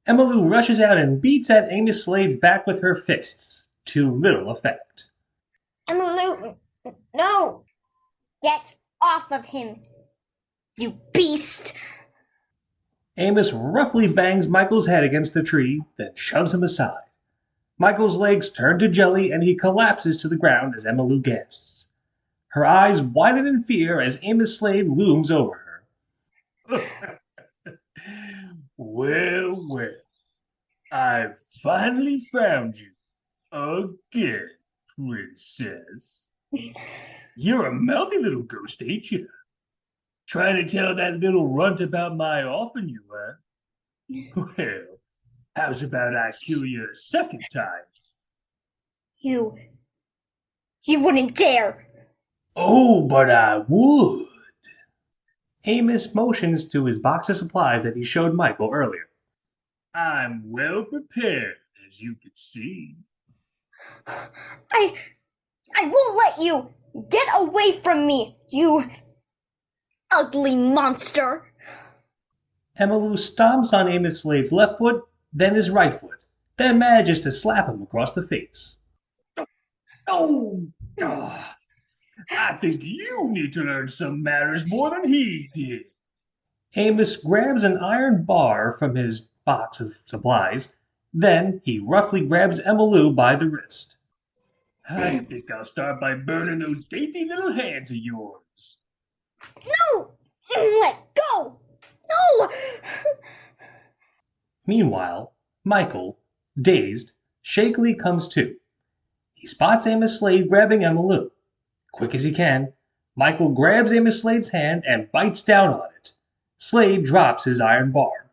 Emmylou rushes out and beats at Amos Slade's back with her fists, to little effect. Emmylou, no! Get off of him, you beast! Amos roughly bangs Michael's head against the tree, then shoves him aside. Michael's legs turn to jelly and he collapses to the ground as Emmylou gasps. Her eyes widen in fear as Amos Slade looms over her. Well, well, I've finally found you again, princess. You're a mouthy little ghost, ain't you? Trying to tell that little runt about my offing you, huh? Well, how's about I kill you a second time? You wouldn't dare! Oh, but I would. Amos motions to his box of supplies that he showed Michael earlier. I'm well prepared, as you can see. I won't let you! Get away from me, you ugly monster! Emmylou stomps on Amos Slade's left foot, then his right foot, then manages to slap him across the face. Oh, I think you need to learn some manners more than he did. Amos grabs an iron bar from his box of supplies, then he roughly grabs Emmylou by the wrist. I think I'll start by burning those dainty little hands of yours. No! Let go! No! Meanwhile, Michael, dazed, shakily comes to. He spots Amos Slade grabbing Emmylou. Quick as he can, Michael grabs Amos Slade's hand and bites down on it. Slade drops his iron bar.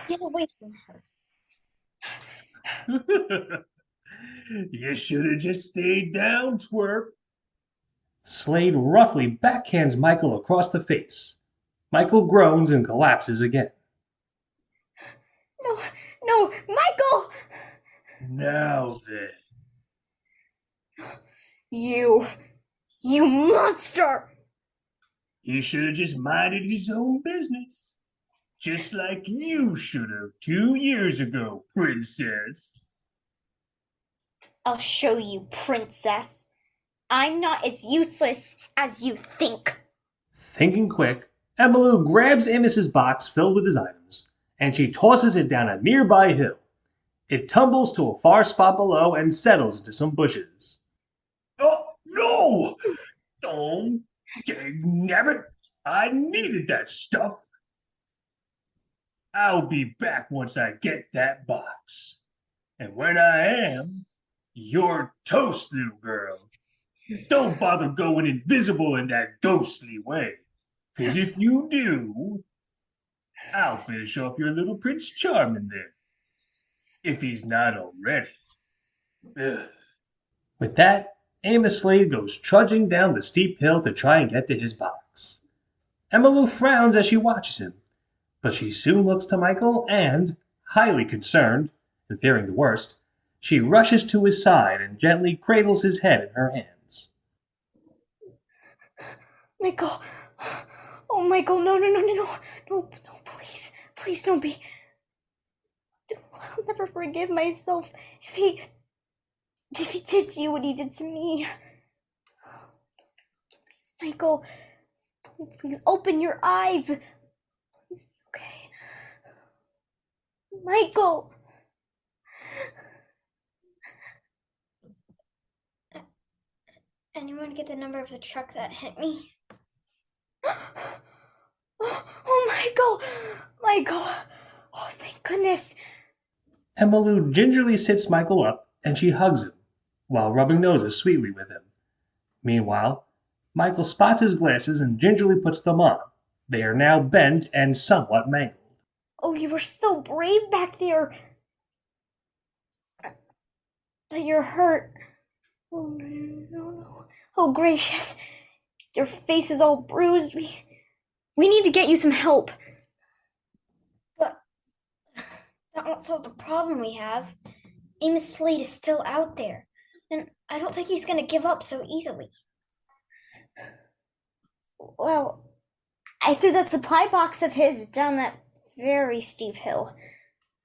Get away from her. You should have just stayed down, twerp. Slade roughly backhands Michael across the face. Michael groans and collapses again. No, Michael! Now then. You monster! He should have just minded his own business. Just like you should have 2 years ago, princess. I'll show you, princess. I'm not as useless as you think. Thinking quick, Emmylou grabs Amos's box filled with his items, and she tosses it down a nearby hill. It tumbles to a far spot below and settles into some bushes. Oh, no! Oh, dang-nabbit! I needed that stuff. I'll be back once I get that box. And when I am, you're toast, little girl. Don't bother going invisible in that ghostly way. 'Cause if you do, I'll finish off your little Prince Charming then. If he's not already. Ugh. With that, Amos Slade goes trudging down the steep hill to try and get to his box. Emmylou frowns as she watches him, But she soon looks to Michael and, highly concerned and fearing the worst, she rushes to his side and gently cradles his head in her hands. Michael. Oh, Michael, no, no, no, no, no. No, no, please. Please don't be. I'll never forgive myself if he did to you what he did to me. Please, Michael. Please open your eyes. Please be okay. Michael. Anyone get the number of the truck that hit me? Oh, Michael. Michael. Oh, thank goodness. Emmylou gingerly sits Michael up and she hugs him, while rubbing noses sweetly with him. Meanwhile, Michael spots his glasses and gingerly puts them on. They are now bent and somewhat mangled. Oh, you were so brave back there. But you're hurt. Oh, no, no, no. Oh, gracious. Your face is all bruised. We need to get you some help. But that won't solve the problem we have. Amos Slade is still out there, and I don't think he's going to give up so easily. Well, I threw that supply box of his down that very steep hill.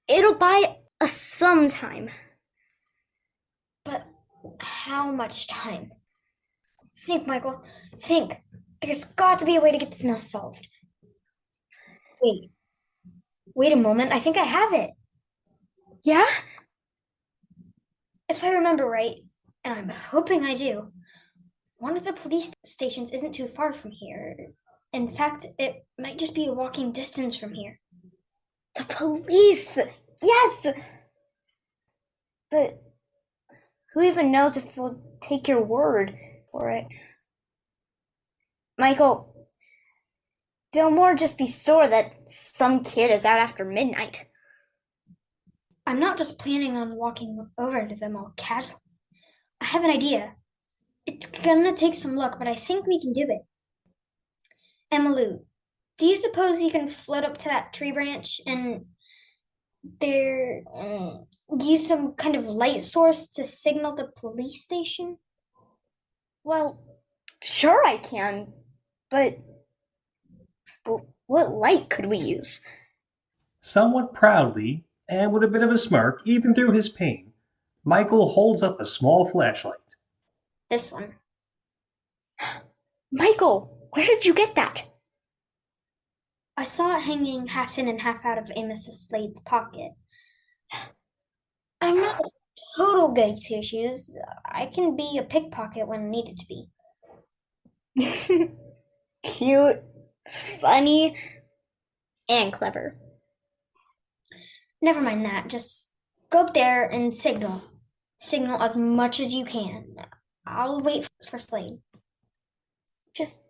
It'll buy us some time. But how much time? Think, Michael. Think. There's got to be a way to get this mess solved. Wait a moment. I think I have it. Yeah? If I remember right, and I'm hoping I do, one of the police stations isn't too far from here. In fact, it might just be a walking distance from here. The police! Yes! But who even knows if they'll take your word for it? Michael, they'll more just be sore that some kid is out after midnight. I'm not just planning on walking over to them all casually. I have an idea. It's gonna take some luck, but I think we can do it. Emmylou, do you suppose you can float up to that tree branch and use some kind of light source to signal the police station? Well, sure I can, but what light could we use? Somewhat proudly, and with a bit of a smirk, even through his pain, Michael holds up a small flashlight. This one. Michael, where did you get that? I saw it hanging half in and half out of Amos Slade's pocket. I'm not a total goody two shoes. I can be a pickpocket when needed to be. Cute, funny, and clever. Never mind that. Just go up there and signal. Signal as much as you can. I'll wait for Slade. Just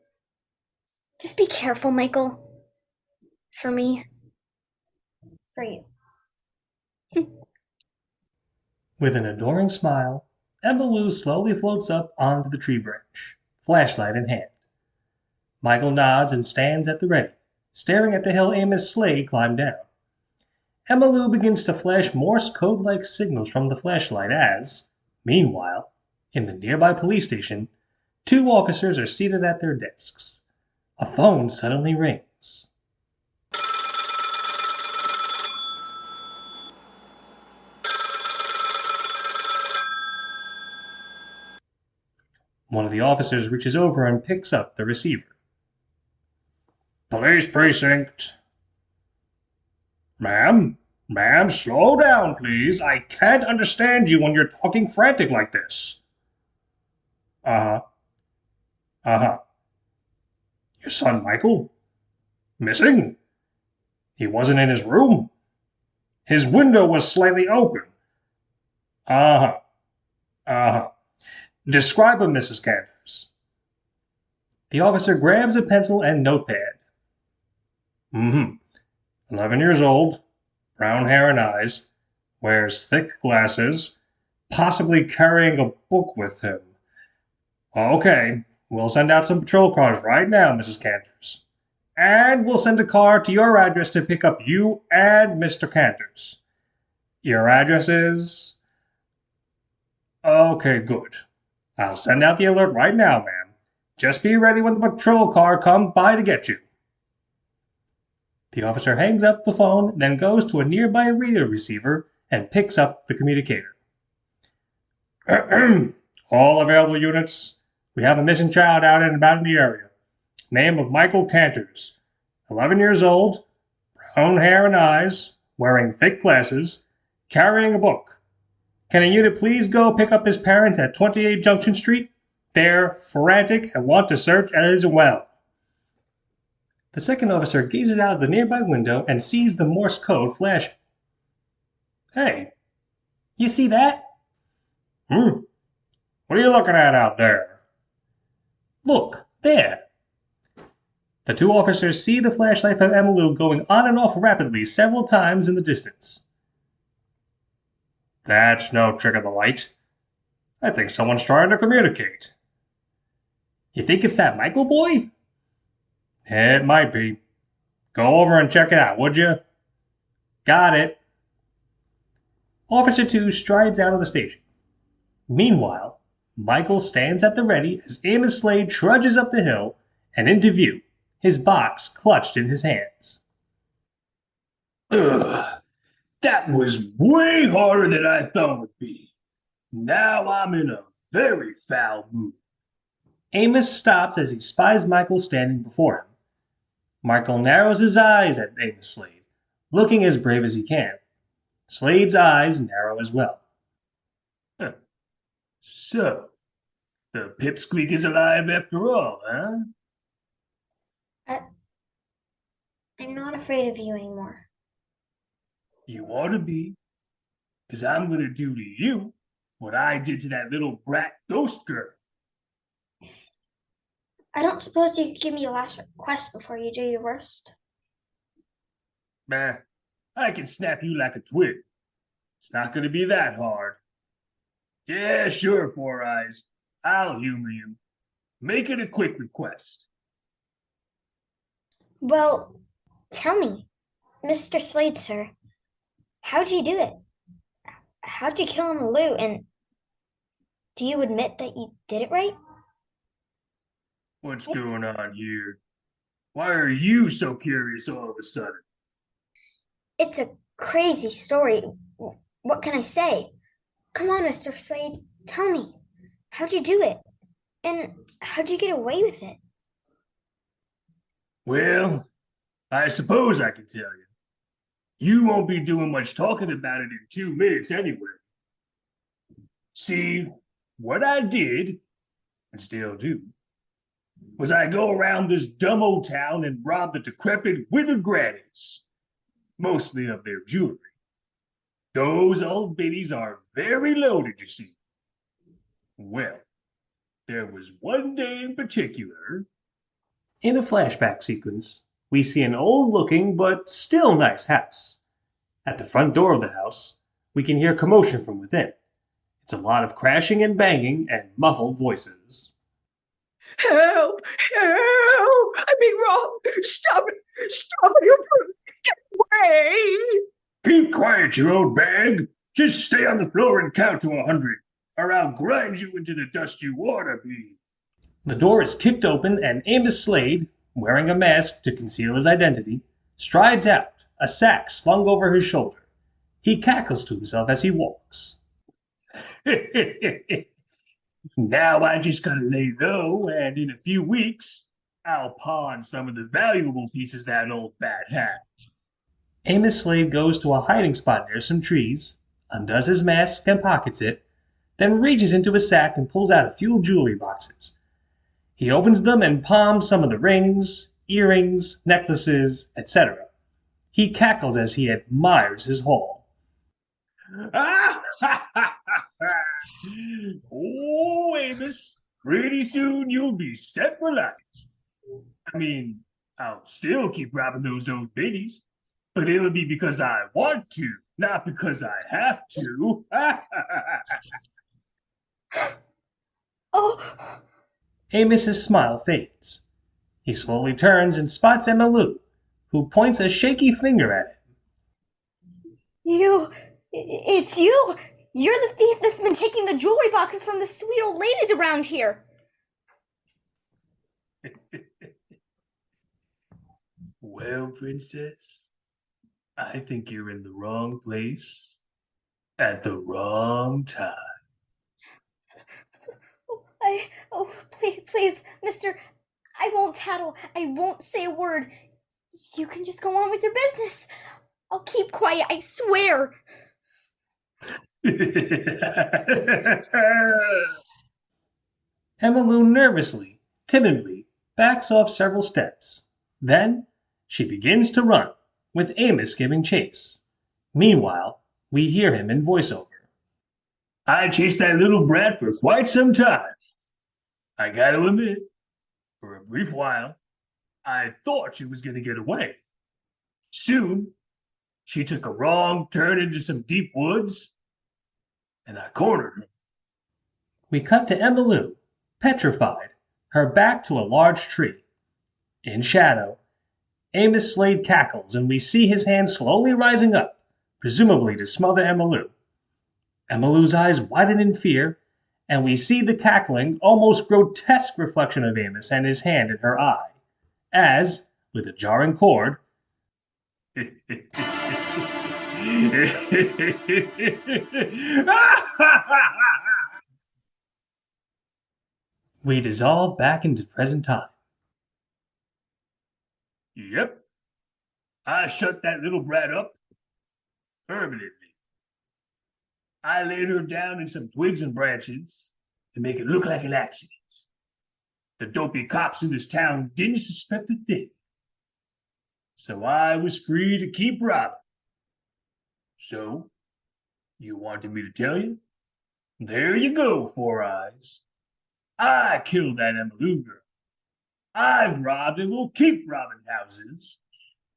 be careful, Michael. For me. For you. With an adoring smile, Emmylou slowly floats up onto the tree branch, flashlight in hand. Michael nods and stands at the ready, staring at the hill Amos Slade climbed down. Emmylou begins to flash Morse code-like signals from the flashlight as, meanwhile, in the nearby police station, two officers are seated at their desks. A phone suddenly rings. One of the officers reaches over and picks up the receiver. Police precinct. Ma'am, slow down, please. I can't understand you when you're talking frantic like this. Uh-huh. Uh-huh. Your son Michael? Missing? He wasn't in his room? His window was slightly open. Uh-huh. Uh-huh. Describe him, Mrs. Canders. The officer grabs a pencil and notepad. 11 years old, brown hair and eyes, wears thick glasses, possibly carrying a book with him. Okay, we'll send out some patrol cars right now, Mrs. Canders. and we'll send a car to your address to pick up you and Mr. Cantors. Your address is... Okay, good. I'll send out the alert right now, ma'am. Just be ready when the patrol car comes by to get you. The officer hangs up the phone, then goes to a nearby radio receiver and picks up the communicator. All available units. We have a missing child out and about in the area. Name of Michael Cantors. 11 years old, brown hair and eyes, wearing thick glasses, carrying a book. Can a unit please go pick up his parents at 28 Junction Street? They're frantic and want to search as well. The second officer gazes out of the nearby window and sees the Morse code flashing. Hey, you see that? What are you looking at out there? Look, there. The two officers see the flashlight from Emmylou going on and off rapidly several times in the distance. That's no trick of the light. I think someone's trying to communicate. You think it's that Michael boy? It might be. Go over and check it out, would you? Got it. Officer 2 strides out of the station. Meanwhile, Michael stands at the ready as Amos Slade trudges up the hill and into view, his box clutched in his hands. Ugh, that was way harder than I thought it would be. Now I'm in a very foul mood. Amos stops as he spies Michael standing before him. Michael narrows his eyes at Amos Slade, looking as brave as he can. Slade's eyes narrow as well. So, the pipsqueak is alive after all, huh? I'm not afraid of you anymore. You ought to be, because I'm going to do to you what I did to that little brat ghost girl. I don't suppose you could give me a last request before you do your worst. Bah, I can snap you like a twig. It's not going to be that hard. Yeah, sure, Four Eyes. I'll humor you. Make it a quick request. Well, tell me, Mr. Slade, sir, how'd you do it? How'd you kill Emmylou, and do you admit that you did it right? What's going on here? Why are you so curious all of a sudden? It's a crazy story. What can I say? Come on, Mr. Slade, tell me. How'd you do it? And how'd you get away with it? Well, I suppose I can tell you. You won't be doing much talking about it in 2 minutes anyway. See, what I did, and still do, was I go around this dumb old town and rob the decrepit, withered grannies, mostly of their jewelry. Those old biddies are very loaded, you see. Well, there was one day in particular. In a flashback sequence, we see an old-looking but still nice house. At the front door of the house, we can hear commotion from within. It's a lot of crashing and banging and muffled voices. Help! Help! I'm being robbed! Stop it! Stop it! Get away! Keep quiet, you old bag. Just stay on the floor and count to 100, or I'll grind you into the dust you ought to be. The door is kicked open and Amos Slade, wearing a mask to conceal his identity, strides out, a sack slung over his shoulder. He cackles to himself as he walks. Now I just gotta lay low, and in a few weeks, I'll pawn some of the valuable pieces that old bat had. Amos Slade goes to a hiding spot near some trees, undoes his mask and pockets it, then reaches into his sack and pulls out a few jewelry boxes. He opens them and palms some of the rings, earrings, necklaces, etc. He cackles as he admires his haul. Oh, Amos, pretty soon you'll be set for life. I mean, I'll still keep robbing those old biddies, but it'll be because I want to, not because I have to. Oh, Amos's smile fades. He slowly turns and spots Emma Lou, who points a shaky finger at him. It's you! You're the thief that's been taking the jewelry boxes from the sweet old ladies around here! Well, princess, I think you're in the wrong place at the wrong time. Please, mister, I won't tattle. I won't say a word. You can just go on with your business. I'll keep quiet, I swear. Emma Lou nervously, timidly, backs off several steps. Then she begins to run, with Amos giving chase. Meanwhile, we hear him in voiceover. I chased that little brat for quite some time. I gotta admit, for a brief while, I thought she was gonna get away. Soon, she took a wrong turn into some deep woods, and I cornered her. We cut to Emma Lou, petrified, her back to a large tree. In shadow, Amos Slade cackles, and we see his hand slowly rising up, presumably to smother Emma Lou. Emma Lou's eyes widen in fear, and we see the cackling, almost grotesque reflection of Amos and his hand in her eye, as, with a jarring chord, we dissolve back into present time. Yep, I shut that little brat up permanently. I laid her down in some twigs and branches to make it look like an accident. The dopey cops in this town didn't suspect a thing. So I was free to keep robbing. So, you wanted me to tell you? There you go, Four Eyes. I killed that Emma Lou girl. I've robbed and will keep robbing houses.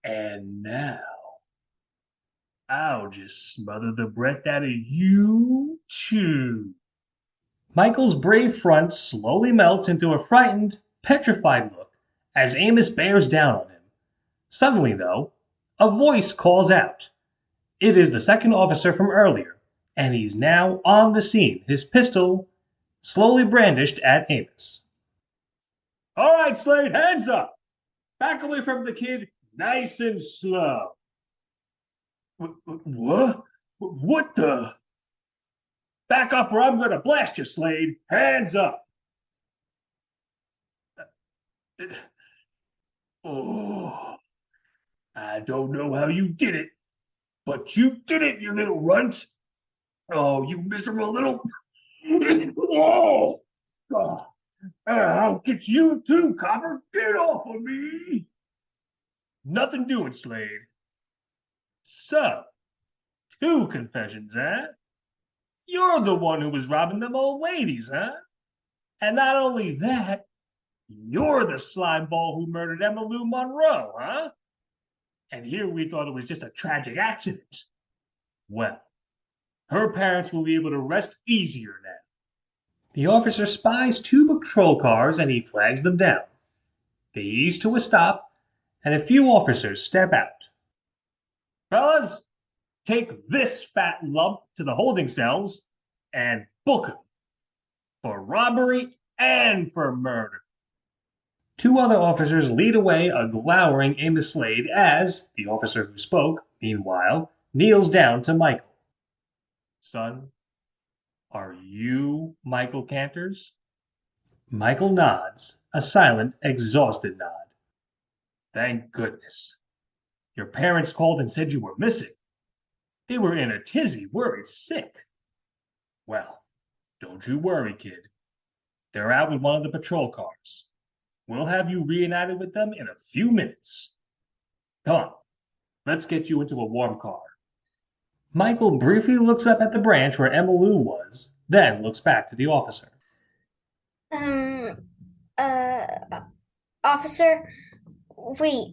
And now, I'll just smother the breath out of you, too. Michael's brave front slowly melts into a frightened, petrified look as Amos bears down on him. Suddenly, though, a voice calls out. It is the second officer from earlier, and he's now on the scene, his pistol slowly brandished at Amos. All right, Slade, hands up. Back away from the kid, nice and slow. What? What the? Back up or I'm gonna blast you, Slade. Hands up. Oh, I don't know how you did it, but you did it, you little runt. Oh, you miserable little... Oh, God. I'll get you too, Copper. Get off of me. Nothing doing, Slade. So, two confessions, eh? You're the one who was robbing them old ladies, huh? And not only that, you're the slimeball who murdered Emma Lou Monroe, huh? And here we thought it was just a tragic accident. Well, her parents will be able to rest easier now. The officer spies two patrol cars and he flags them down. They ease to a stop, and a few officers step out. Fellas, take this fat lump to the holding cells and book him for robbery and for murder. Two other officers lead away a glowering Amos Slade as the officer who spoke, meanwhile, kneels down to Michael. Son, are you Michael Cantors? Michael nods, a silent, exhausted nod. Thank goodness. Your parents called and said you were missing. They were in a tizzy, worried sick. Well, don't you worry, kid. They're out with one of the patrol cars. We'll have you reunited with them in a few minutes. Come on, let's get you into a warm car. Michael briefly looks up at the branch where Emma Lou was, then looks back to the officer. Officer, wait,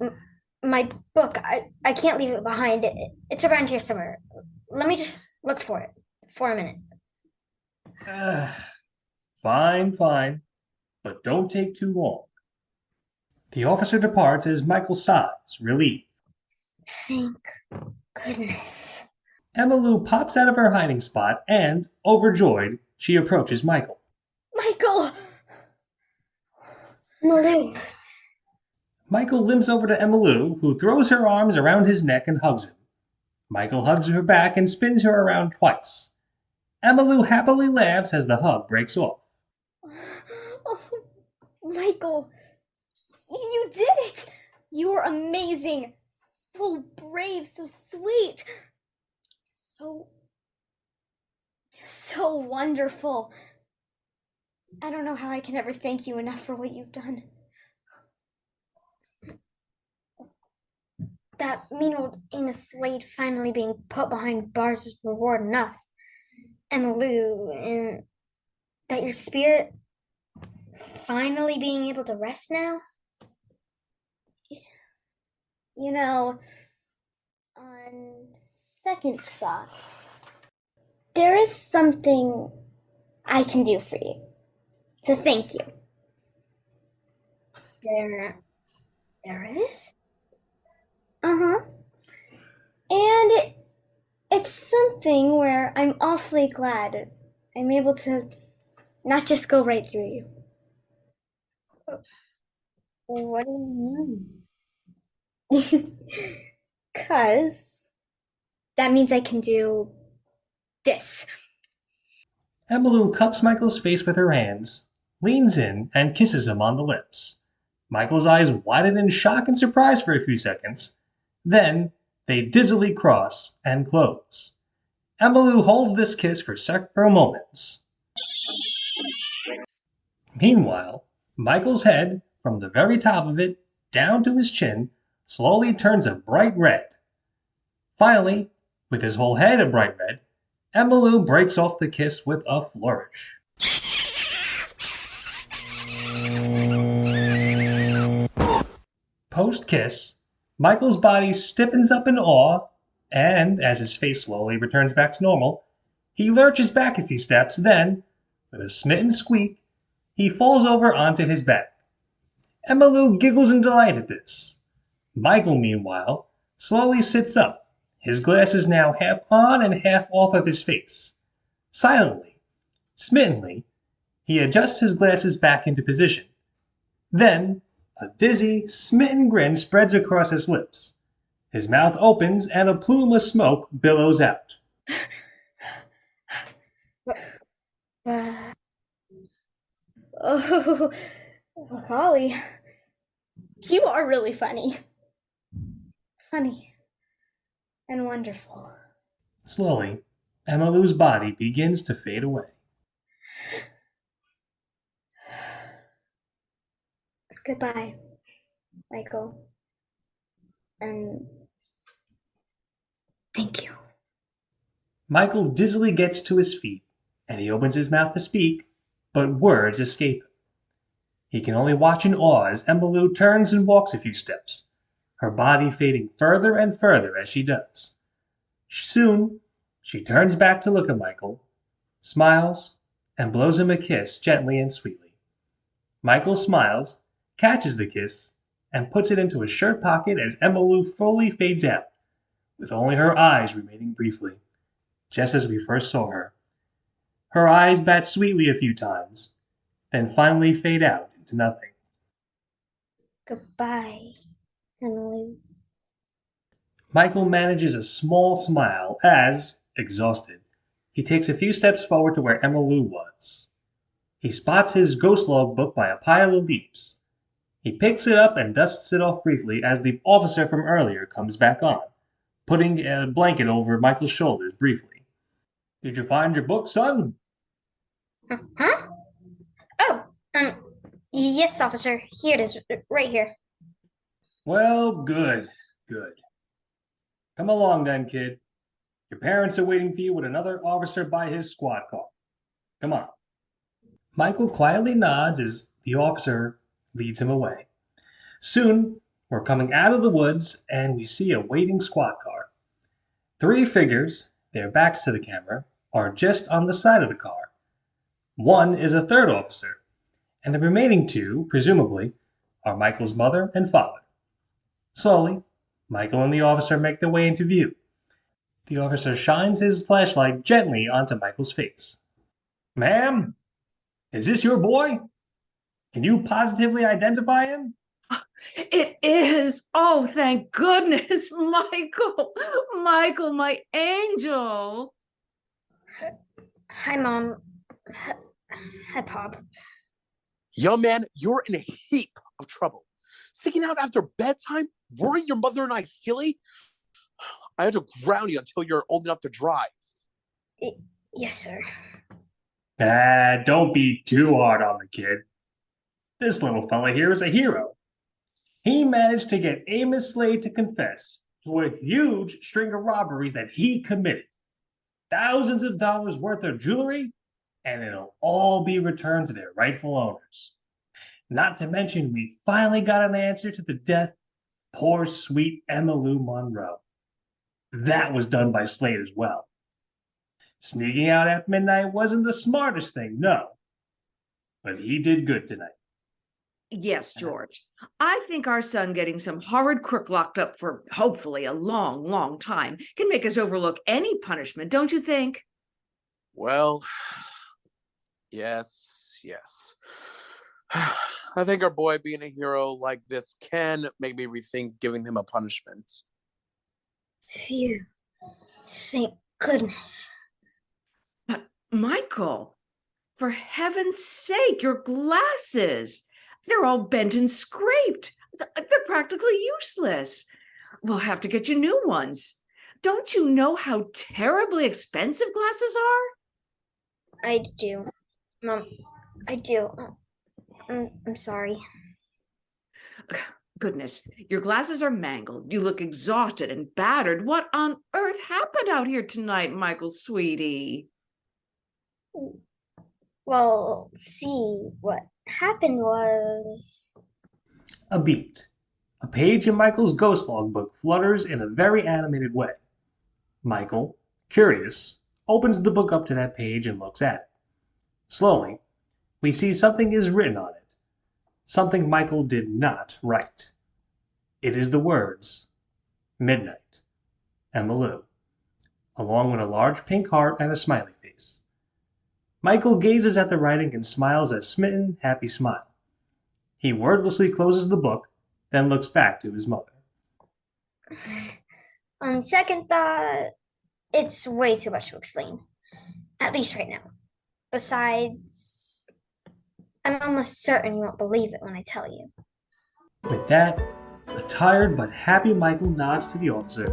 my book, I can't leave it behind. It's around here somewhere. Let me just look for it for a minute. Fine, but don't take too long. The officer departs as Michael sighs, relieved. Thank goodness. Emmylou pops out of her hiding spot and, overjoyed, she approaches Michael. Michael! Malou, Michael limps over to Emmylou, who throws her arms around his neck and hugs him. Michael hugs her back and spins her around twice. Emmylou happily laughs as the hug breaks off. Oh, Michael, you did it! You were amazing, so brave, so sweet, so wonderful. I don't know how I can ever thank you enough for what you've done. that mean old Amos Slade finally being put behind bars is reward enough. And Lou, and that your spirit finally being able to rest now? You know, on second thought, there is something I can do for you to thank you. There is? Uh-huh. And it's something where I'm awfully glad I'm able to not just go right through you. What do you mean? 'Cause that means I can do this. Emmylou cups Michael's face with her hands, leans in, and kisses him on the lips. Michael's eyes widen in shock and surprise for a few seconds. Then they dizzily cross and close. Emmylou holds this kiss for several moments. Meanwhile, Michael's head, from the very top of it down to his chin, slowly turns a bright red. Finally, with his whole head a bright red, Emmylou breaks off the kiss with a flourish. Post-kiss, Michael's body stiffens up in awe, and as his face slowly returns back to normal, he lurches back a few steps, then, with a smitten squeak, he falls over onto his back. Emmylou giggles in delight at this. Michael, meanwhile, slowly sits up, his glasses now half on and half off of his face. Silently, smittenly, he adjusts his glasses back into position. Then, a dizzy, smitten grin spreads across his lips. His mouth opens and a plume of smoke billows out. Oh, Golly, you are really funny. Funny and wonderful. Slowly, Emmylou's body begins to fade away. Goodbye, Michael. And thank you. Michael dizzily gets to his feet, and he opens his mouth to speak, but words escape him. He can only watch in awe as Emmylou turns and walks a few steps, her body fading further and further as she does. Soon, she turns back to look at Michael, smiles, and blows him a kiss gently and sweetly. Michael smiles, catches the kiss, and puts it into his shirt pocket as Emmylou fully fades out, with only her eyes remaining briefly, just as we first saw her. Her eyes bat sweetly a few times, then finally fade out into nothing. Goodbye, Emily. Michael manages a small smile as, exhausted, he takes a few steps forward to where Emmylou was. He spots his ghost log book by a pile of leaves. He picks it up and dusts it off briefly as the officer from earlier comes back on, putting a blanket over Michael's shoulders briefly. "Did you find your book, son?" Huh? Oh, yes, officer. Here it is, right here. "Well, good, good. Come along then, kid. Your parents are waiting for you with another officer by his squad car. Come on." Michael quietly nods as the officer leads him away. Soon, we're coming out of the woods and we see a waiting squad car. 3 figures, their backs to the camera, are just on the side of the car. One is a third officer, and the remaining 2, presumably, are Michael's mother and father. Slowly, Michael and the officer make their way into view. The officer shines his flashlight gently onto Michael's face. Ma'am, is this your boy? Can you positively identify him? It is. Oh, thank goodness, Michael. Michael, my angel. Hi, Mom. Hi, Pop. Young man, you're in a heap of trouble. Sticking out after bedtime, worrying your mother and I silly. I had to ground you until you're old enough to drive. Yes, sir. Don't be too hard on the kid. This little fella here is a hero. He managed to get Amos Slade to confess to a huge string of robberies that he committed. Thousands of dollars worth of jewelry, and it'll all be returned to their rightful owners. Not to mention, we finally got an answer to the death of poor sweet Emma Lou Monroe. That was done by Slade as well. Sneaking out at midnight wasn't the smartest thing, no. But he did good tonight. Yes, George. I think our son getting some horrid crook locked up for hopefully a long, long time can make us overlook any punishment, don't you think? Well, yes. I think our boy being a hero like this can make me rethink giving him a punishment. Phew. Thank goodness. But, Michael, for heaven's sake, your glasses. They're all bent and scraped. They're practically useless. We'll have to get you new ones. Don't you know how terribly expensive glasses are? I do. Mom, I do. I'm sorry. Goodness, your glasses are mangled. You look exhausted and battered. What on earth happened out here tonight, Michael, sweetie? Well, see, what happened was... A beat. A page in Michael's ghost logbook flutters in a very animated way. Michael, curious, opens the book up to that page and looks at it. Slowly, we see something is written on it. Something Michael did not write. It is the words, Midnight, Emma Lou, along with a large pink heart and a smiley face. Michael gazes at the writing and smiles a smitten, happy smile. He wordlessly closes the book, then looks back to his mother. On second thought, it's way too much to explain. At least right now. Besides, I'm almost certain you won't believe it when I tell you. With that, a tired but happy Michael nods to the officer,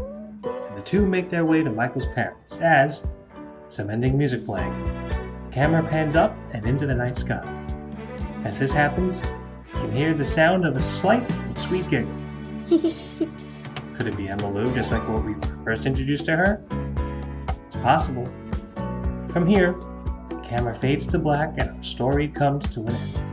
and the two make their way to Michael's parents as, some ending music playing, the camera pans up and into the night sky. As this happens, you can hear the sound of a slight but sweet giggle. Could it be Emma Lou, just like what we were first introduced to her? It's possible. From here, the camera fades to black and our story comes to an end.